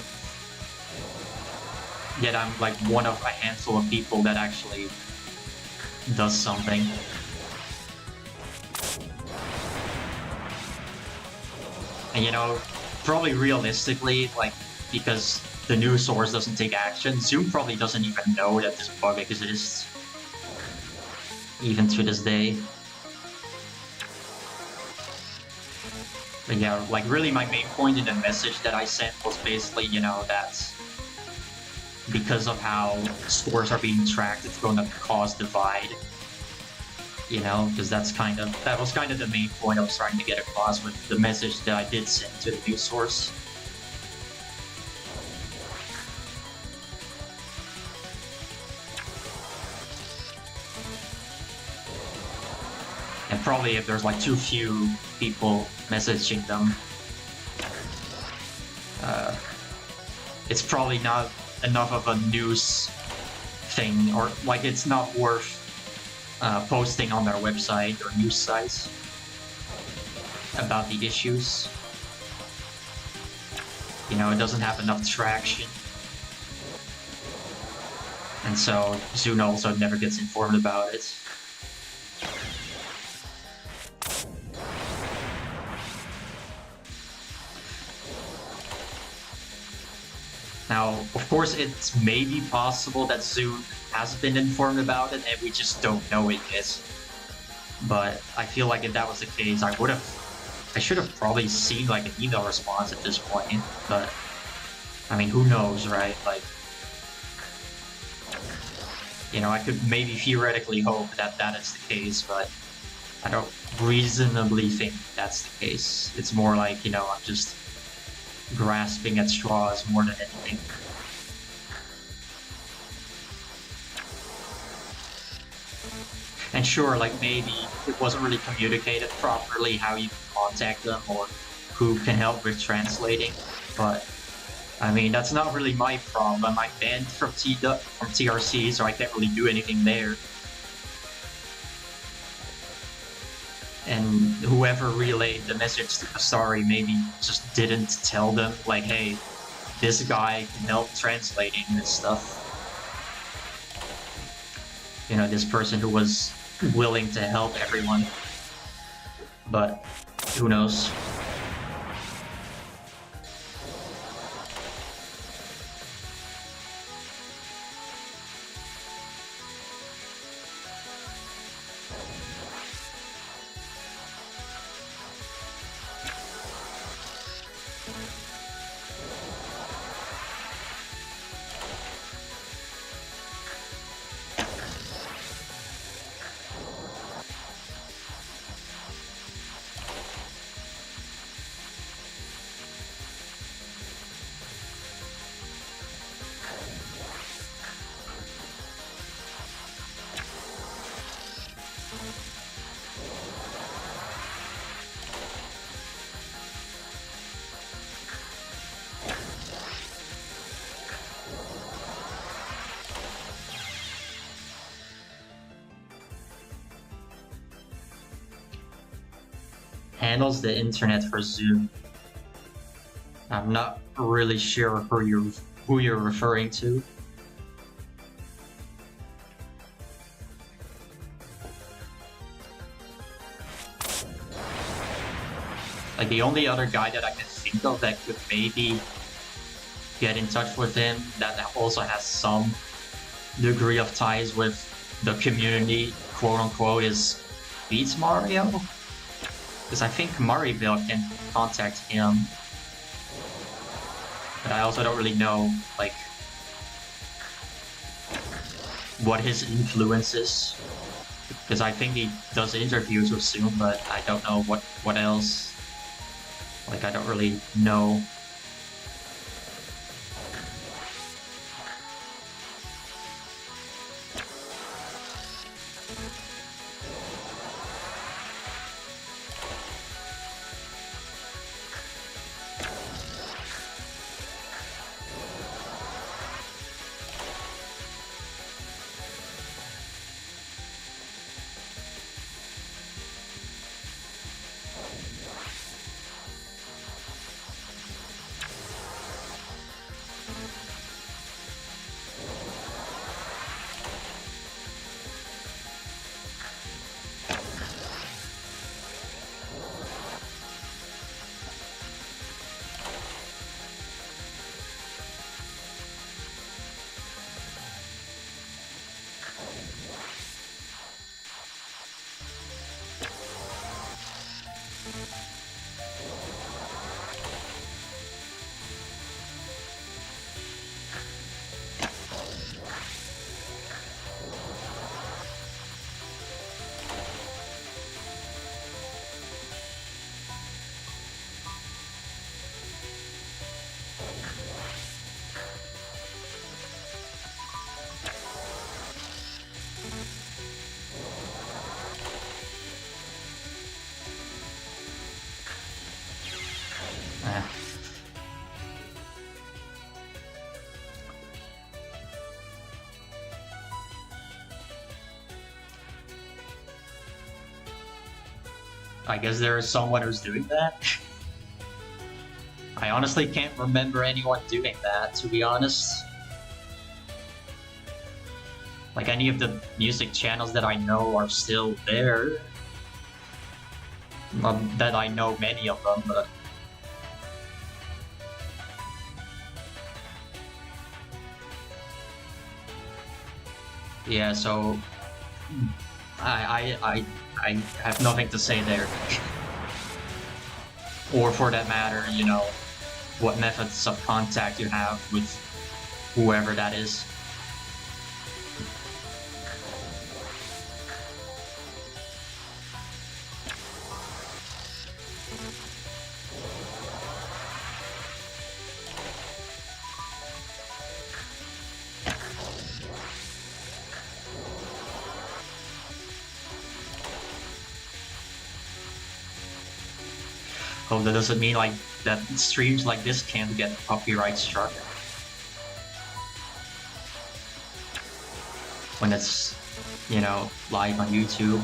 Yet I'm like one of a handful of people that actually does something. And, you know, probably realistically, like, because the news source doesn't take action, Zoom probably doesn't even know that this bug exists. Even to this day. But yeah, like, really my main point in the message that I sent was basically, you know, that because of how scores are being tracked, it's going to cause divide. You know, because that was kind of the main point I was trying to get across with the message that I did send to the news source. And probably if there's like too few people messaging them, it's probably not enough of a news thing, or like it's not worth posting on their website or news sites about the issues. You know, it doesn't have enough traction. And so Zune also never gets informed about it. Now, of course, it's maybe possible that Zune has been informed about it and we just don't know it yet. But I feel like if that was the case, I should have probably seen like an email response at this point. But, I mean, who knows, right? Like, you know, I could maybe theoretically hope that that is the case, but I don't reasonably think that's the case. It's more like, you know, I'm just grasping at straws more than anything. And sure, like, maybe it wasn't really communicated properly how you can contact them or who can help with translating, but I mean, that's not really my problem. I'm banned from TRC, so I can't really do anything there. And whoever relayed the message to Kasari maybe just didn't tell them, like, hey, this guy can help translating this stuff. You know, this person who was willing to help everyone. But who knows? Handles the internet for Zoom. I'm not really sure who you're referring to. Like, the only other guy that I can think of that could maybe get in touch with him that also has some degree of ties with the community, quote unquote, is Beats Mario. Because I think Mariville can contact him. But I also don't really know, like, what his influence is. Because I think he does interviews with Zoom, but I don't know what else. Like, I don't really know. I guess there is someone who's doing that. I honestly can't remember anyone doing that, to be honest. Like, any of the music channels that I know are still there. That I know many of them, but... yeah, so... I have nothing to say there. Or for that matter, you know, what methods of contact you have with whoever that is. Oh, that doesn't mean, like, that streams like this can't get copyright struck when it's, you know, live on YouTube.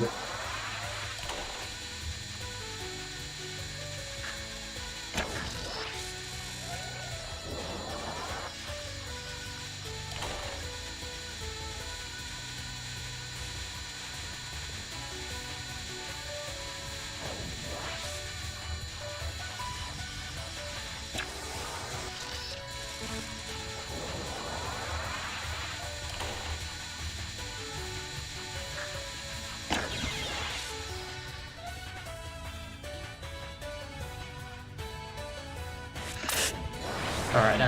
Alright,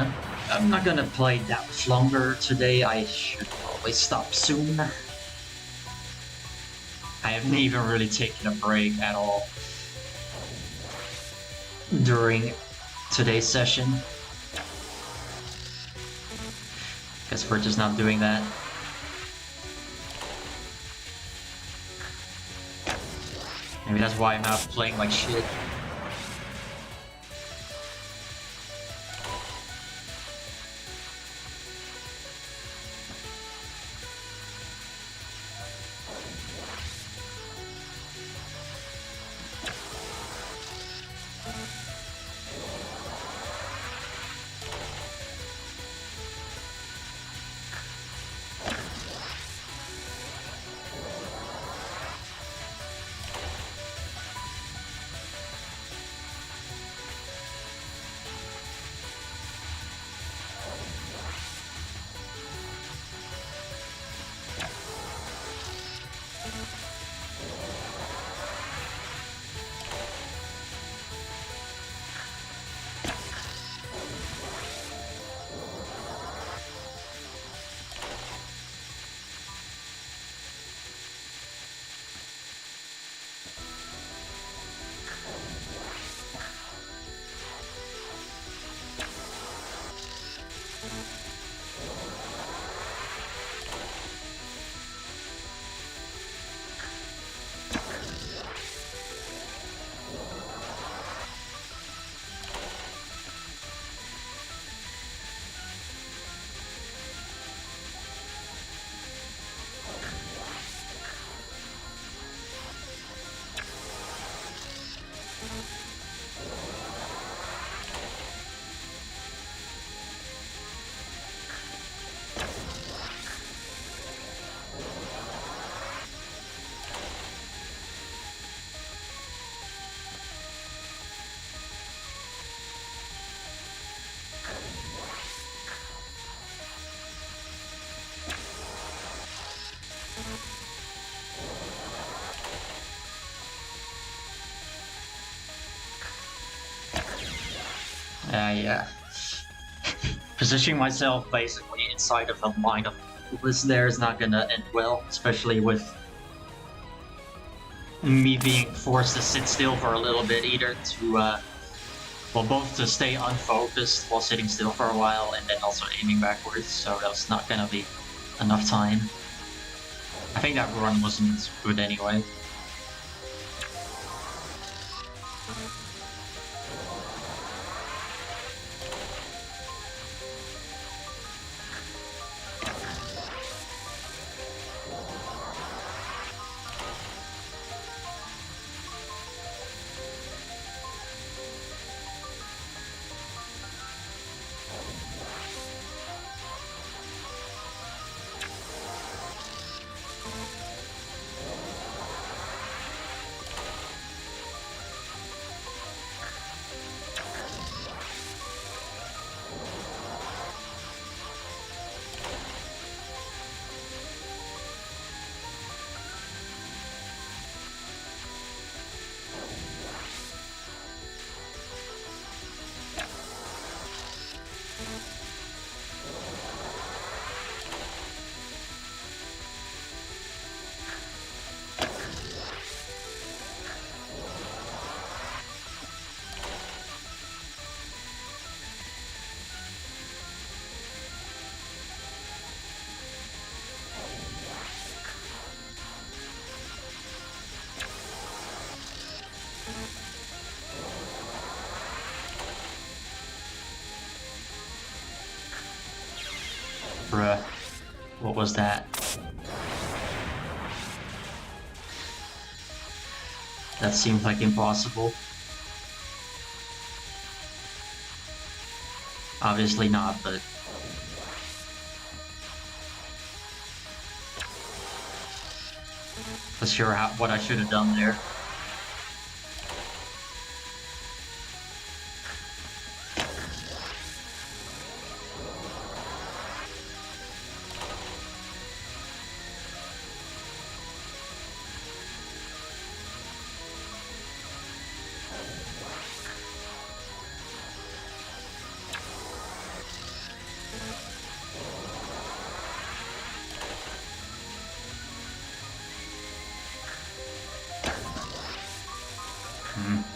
I'm not gonna play that much longer today. I should probably stop soon. I haven't even really taken a break at all during today's session. Guess we're just not doing that. Maybe that's why I'm not playing like shit. Yeah. Positioning myself basically inside of a line of list there is not gonna end well, especially with me being forced to sit still for a little bit, either to, well, both to stay unfocused while sitting still for a while and then also aiming backwards, so that's not gonna be enough time. I think that run wasn't good anyway. Bruh. What was that? That seems like impossible. Obviously not, but... Not sure what I should have done there.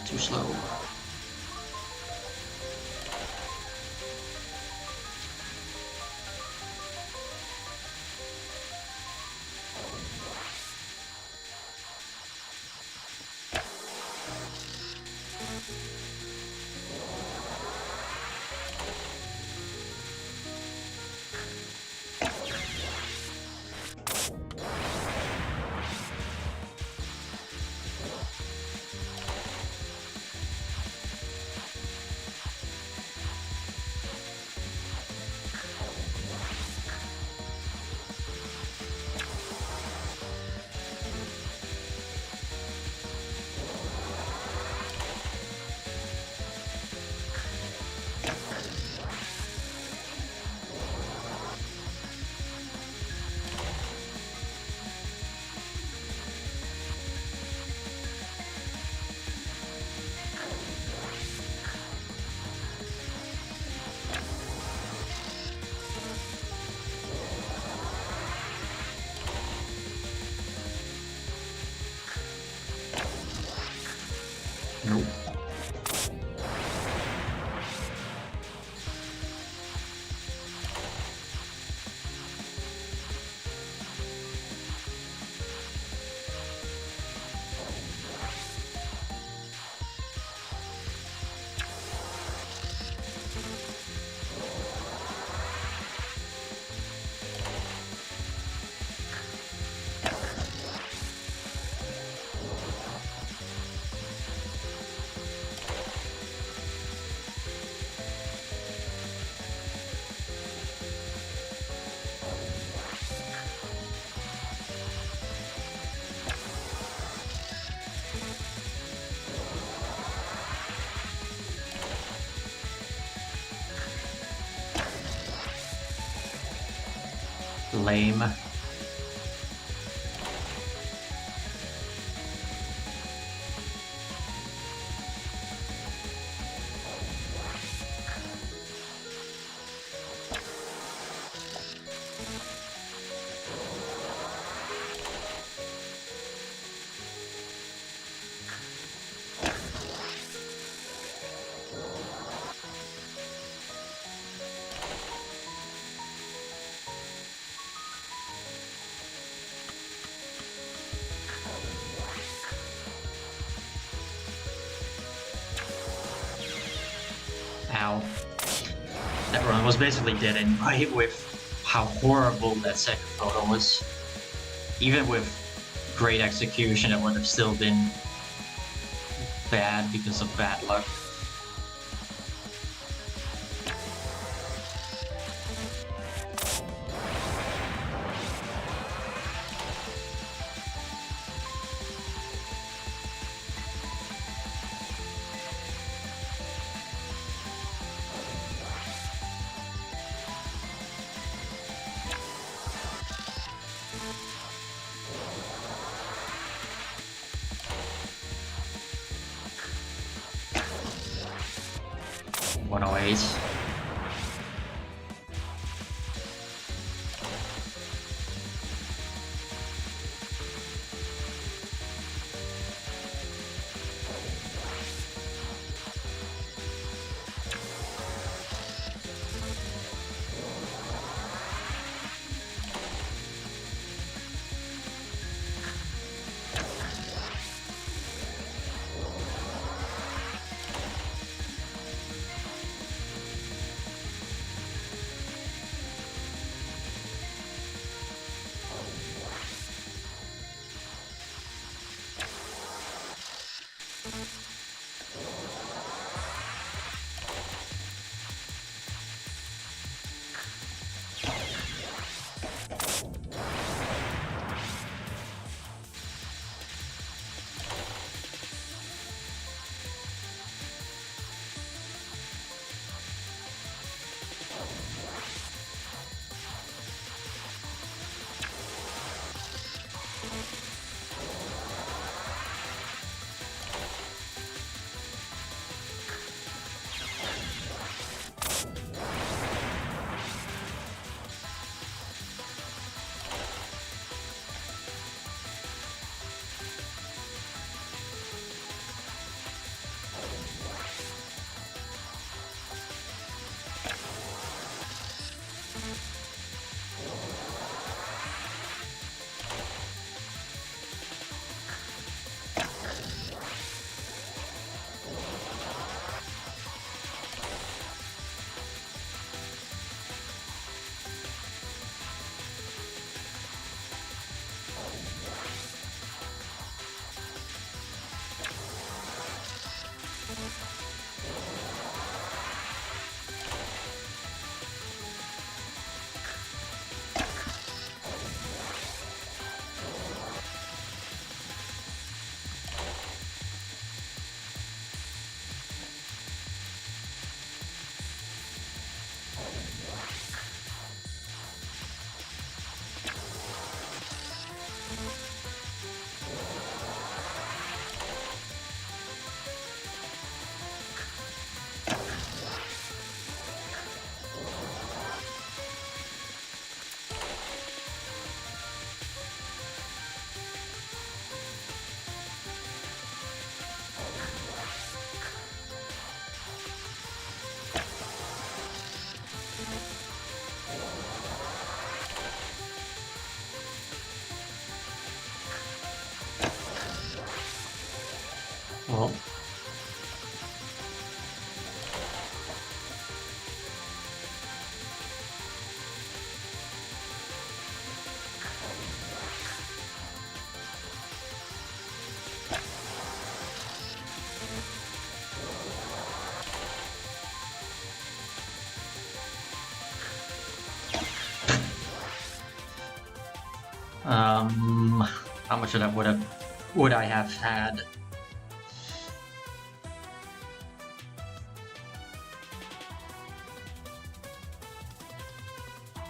Too slow. Nope. Lame. Ow. That run was basically dead anyway with how horrible that second photo was. Even with great execution, it would have still been bad because of bad luck. Always. How much of that would I have had?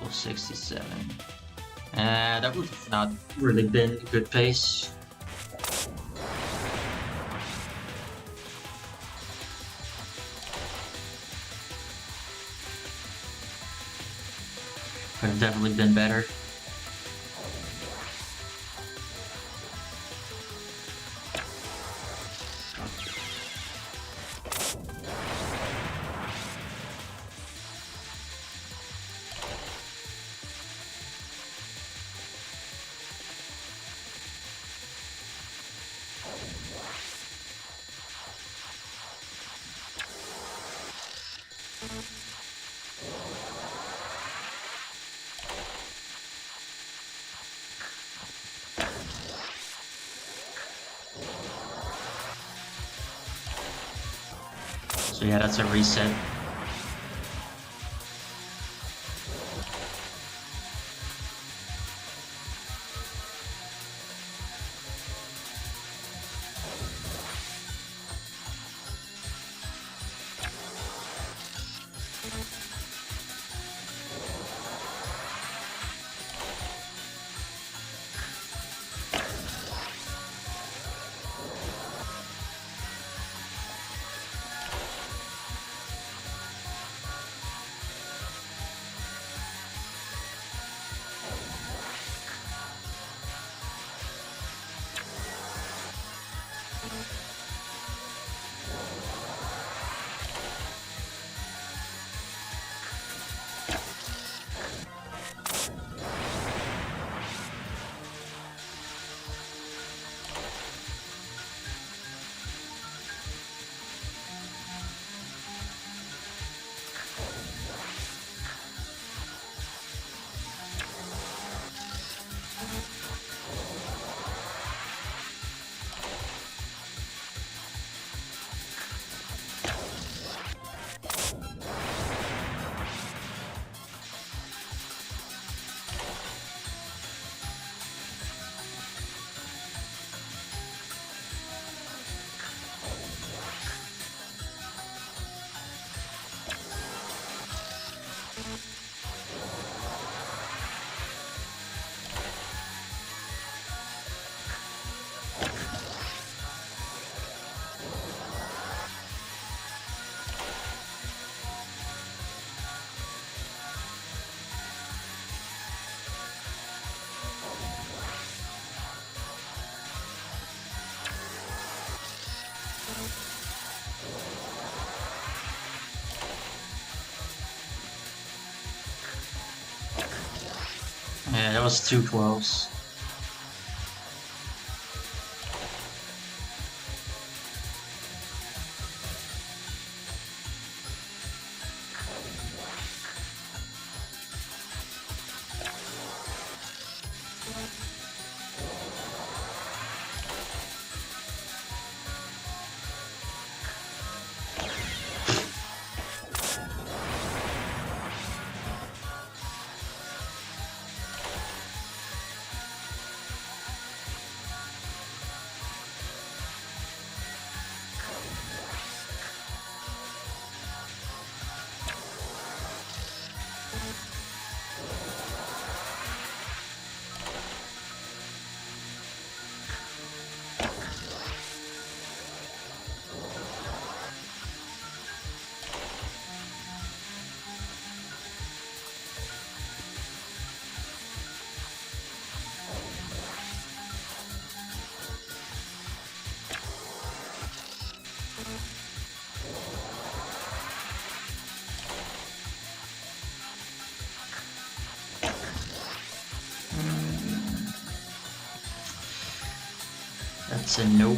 Well, 67. That would have not really been a good pace. Could have definitely been better. So yeah, that's a reset. Yeah, that was too close. That's a nope.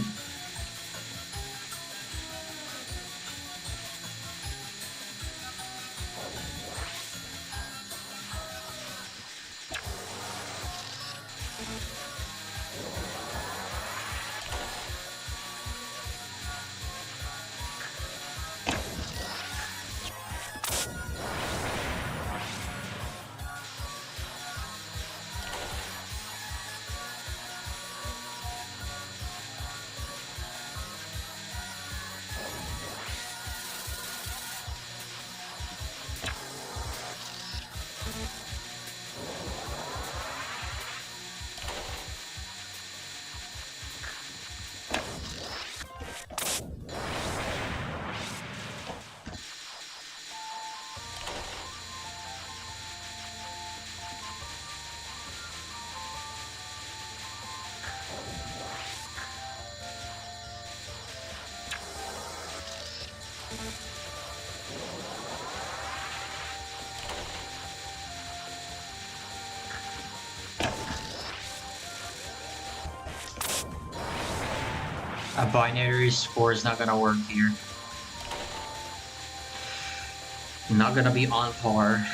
A binary score is not gonna work here. Not gonna be on par.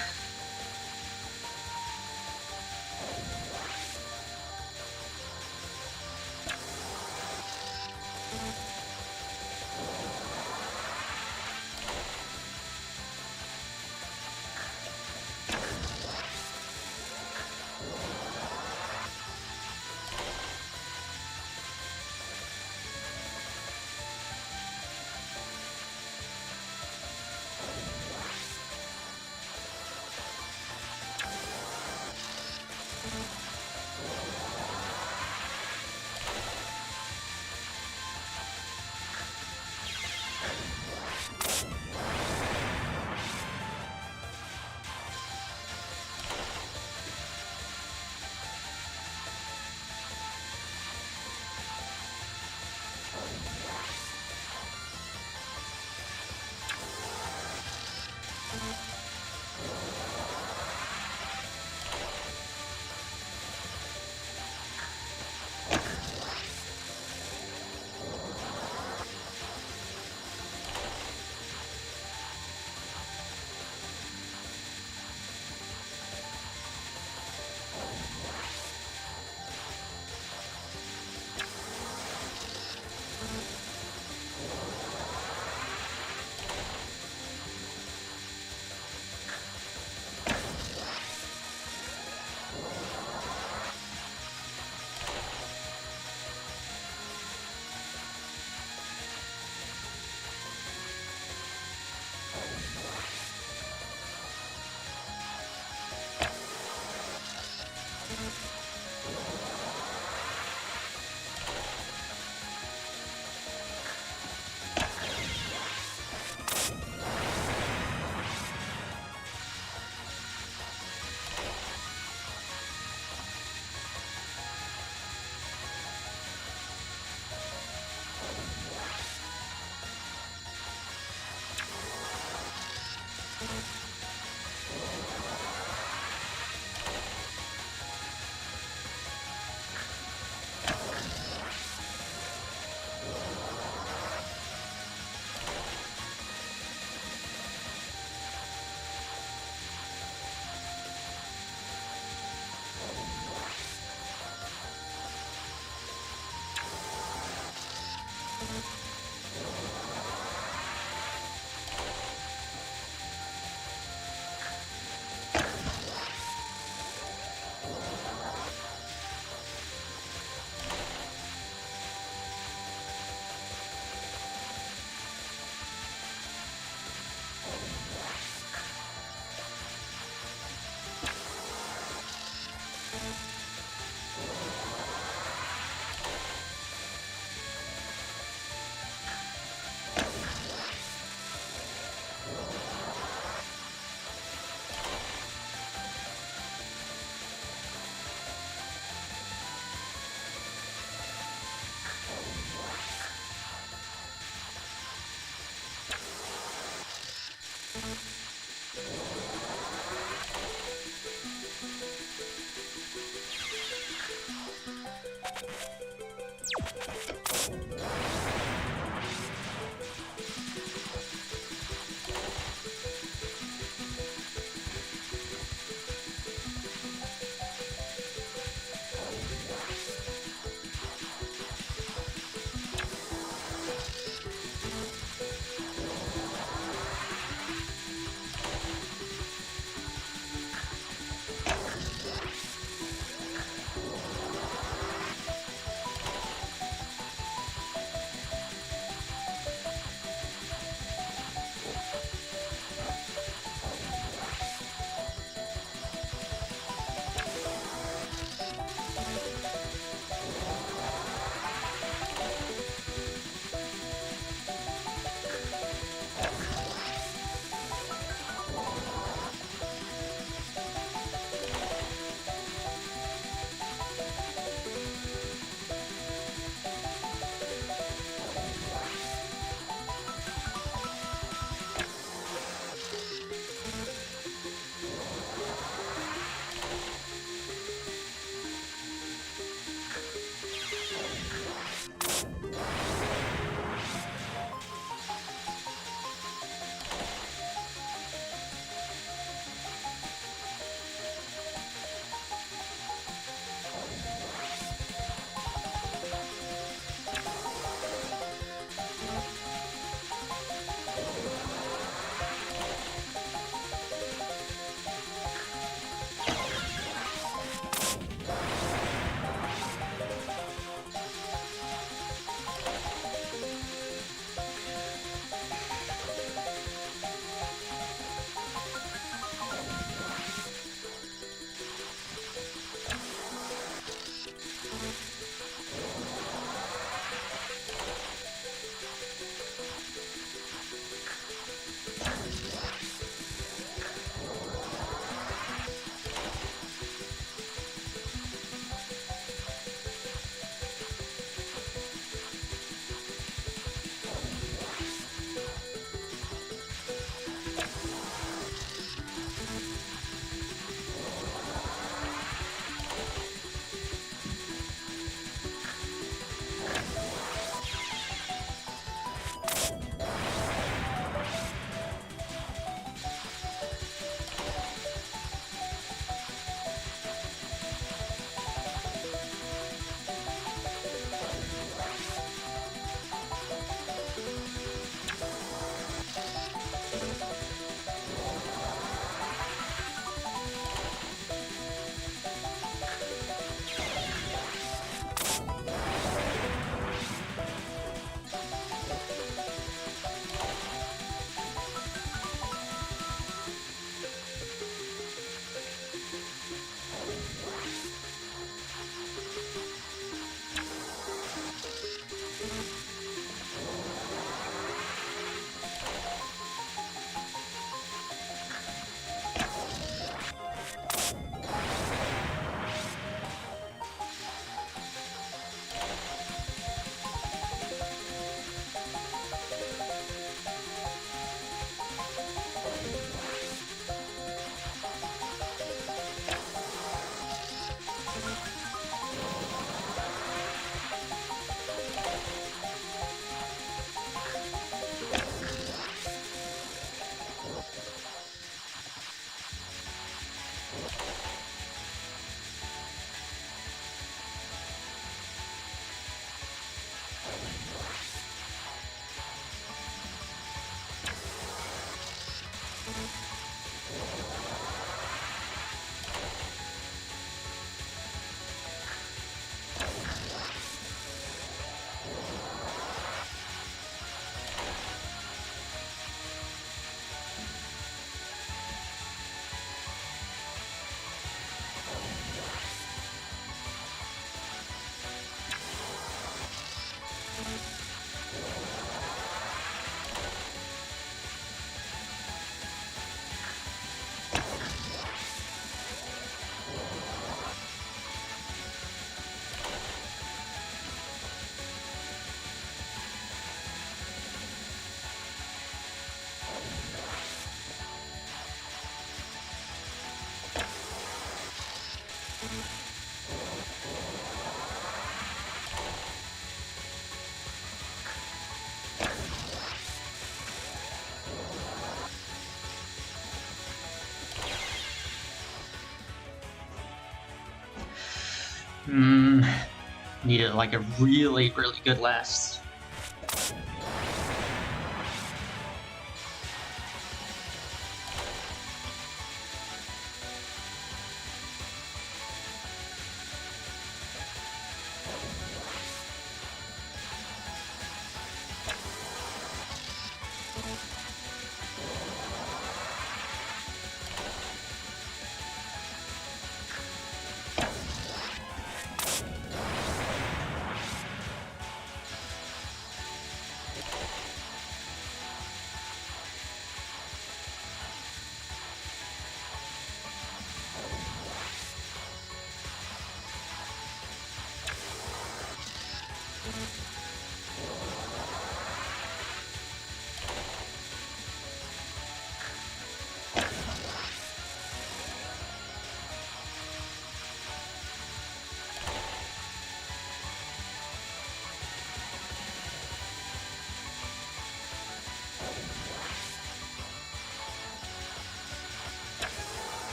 Needed like a really, really good last.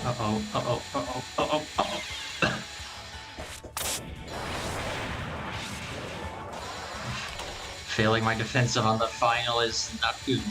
Uh-oh, uh-oh, uh-oh, uh-oh, uh-oh. Failing my defensive on the final is not good.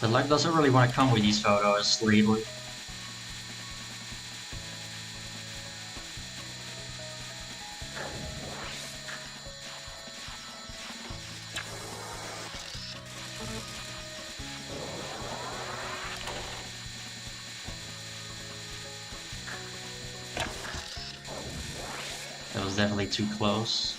The luck doesn't really want to come with these photos lately. That was definitely too close.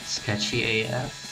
Sketchy AF.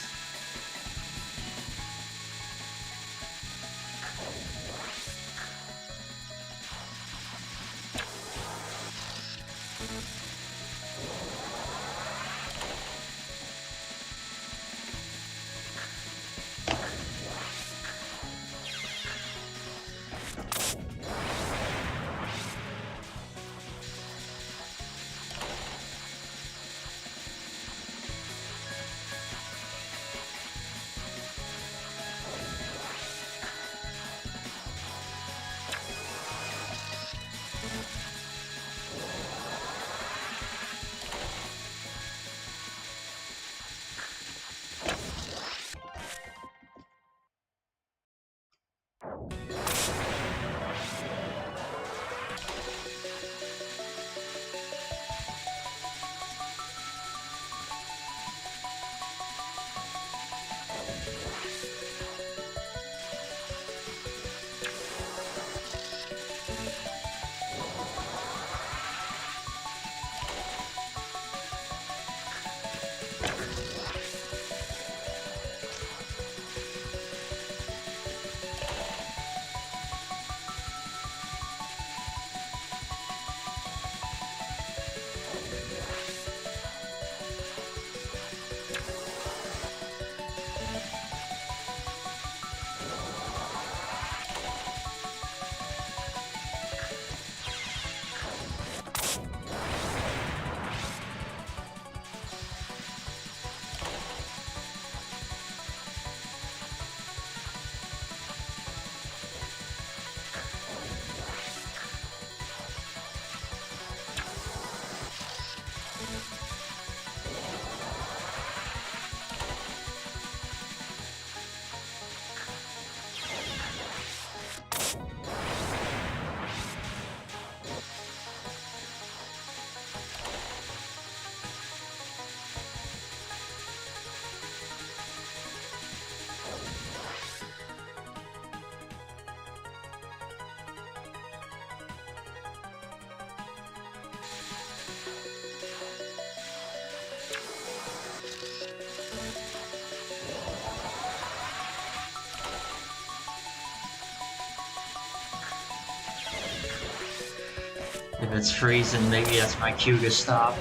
If it's freezing, maybe that's my cue to stop.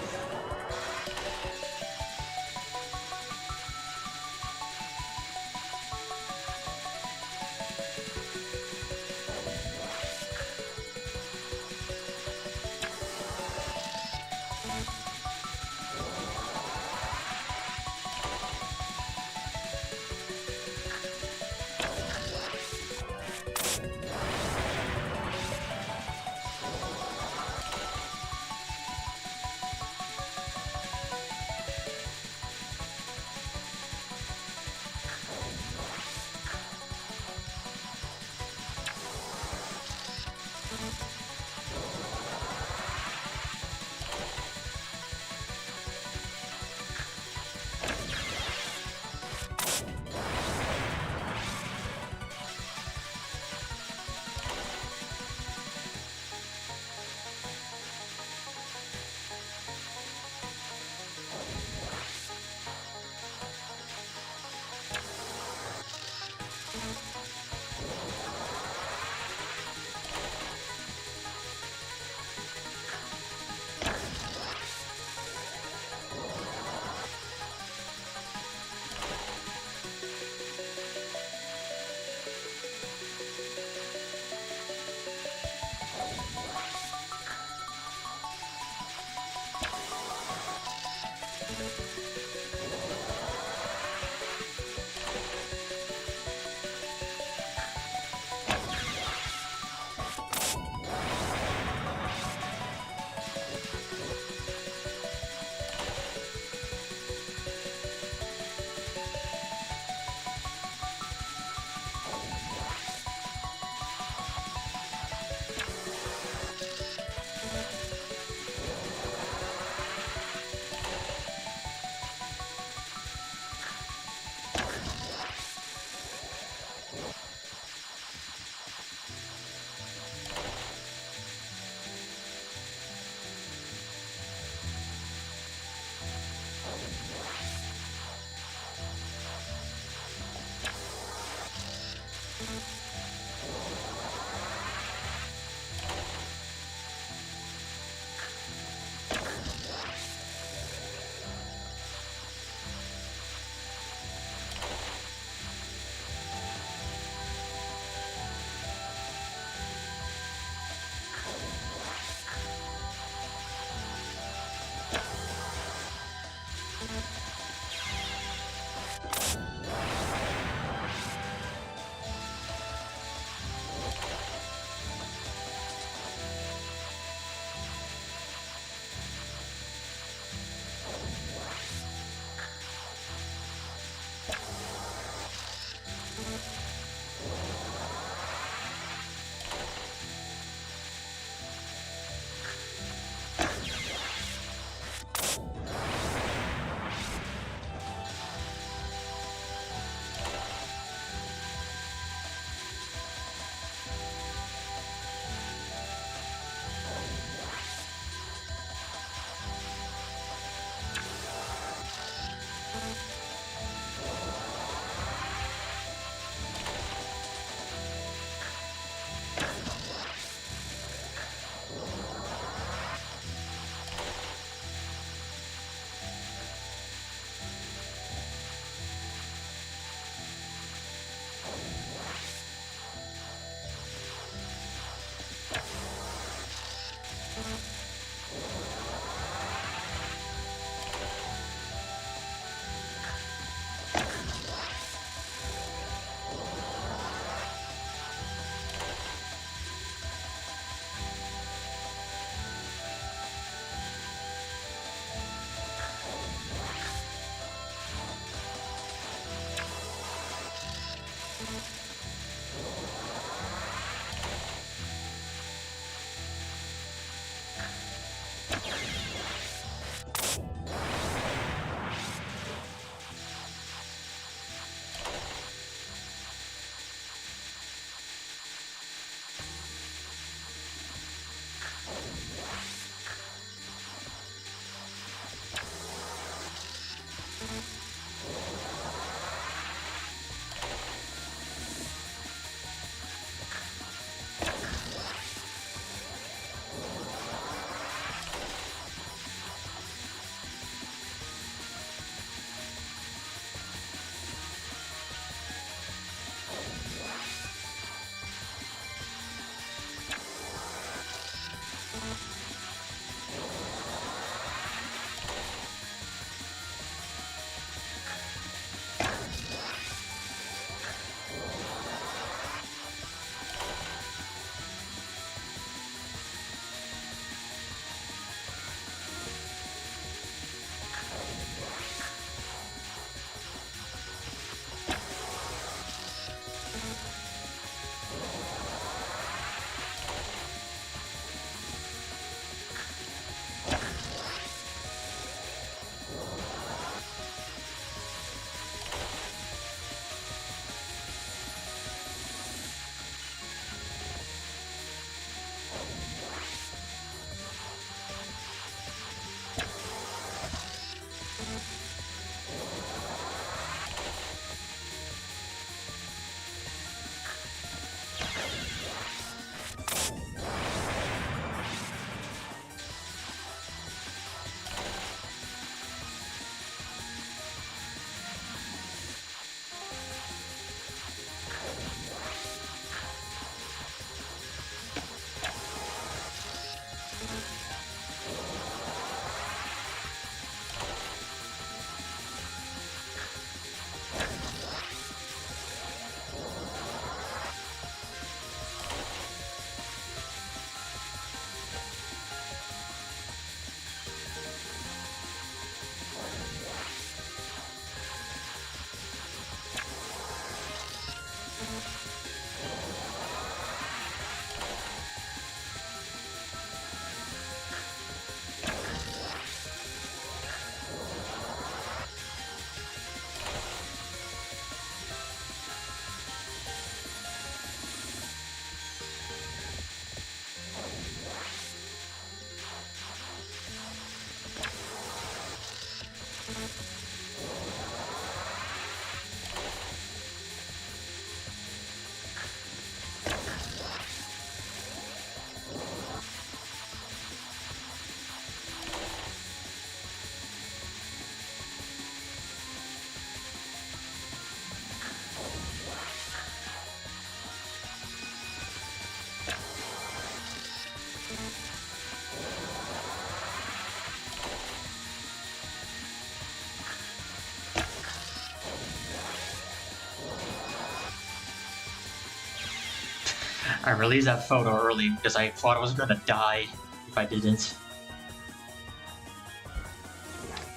I released that photo early because I thought I was gonna die if I didn't.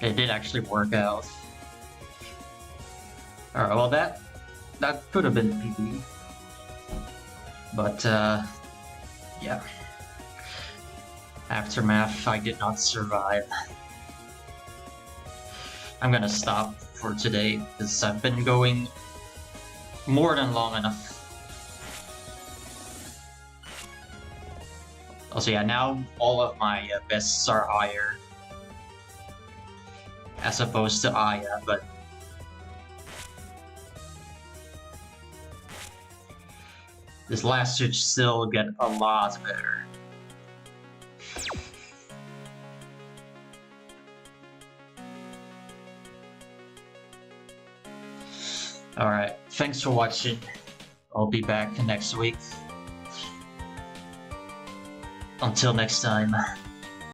It did actually work out. Alright, well that could have been PB. But yeah. Aftermath, I did not survive. I'm gonna stop for today because I've been going more than long enough. Also, yeah, now all of my bests are higher as opposed to Aya, but this last should still get a lot better. Alright, thanks for watching. I'll be back next week. Until next time.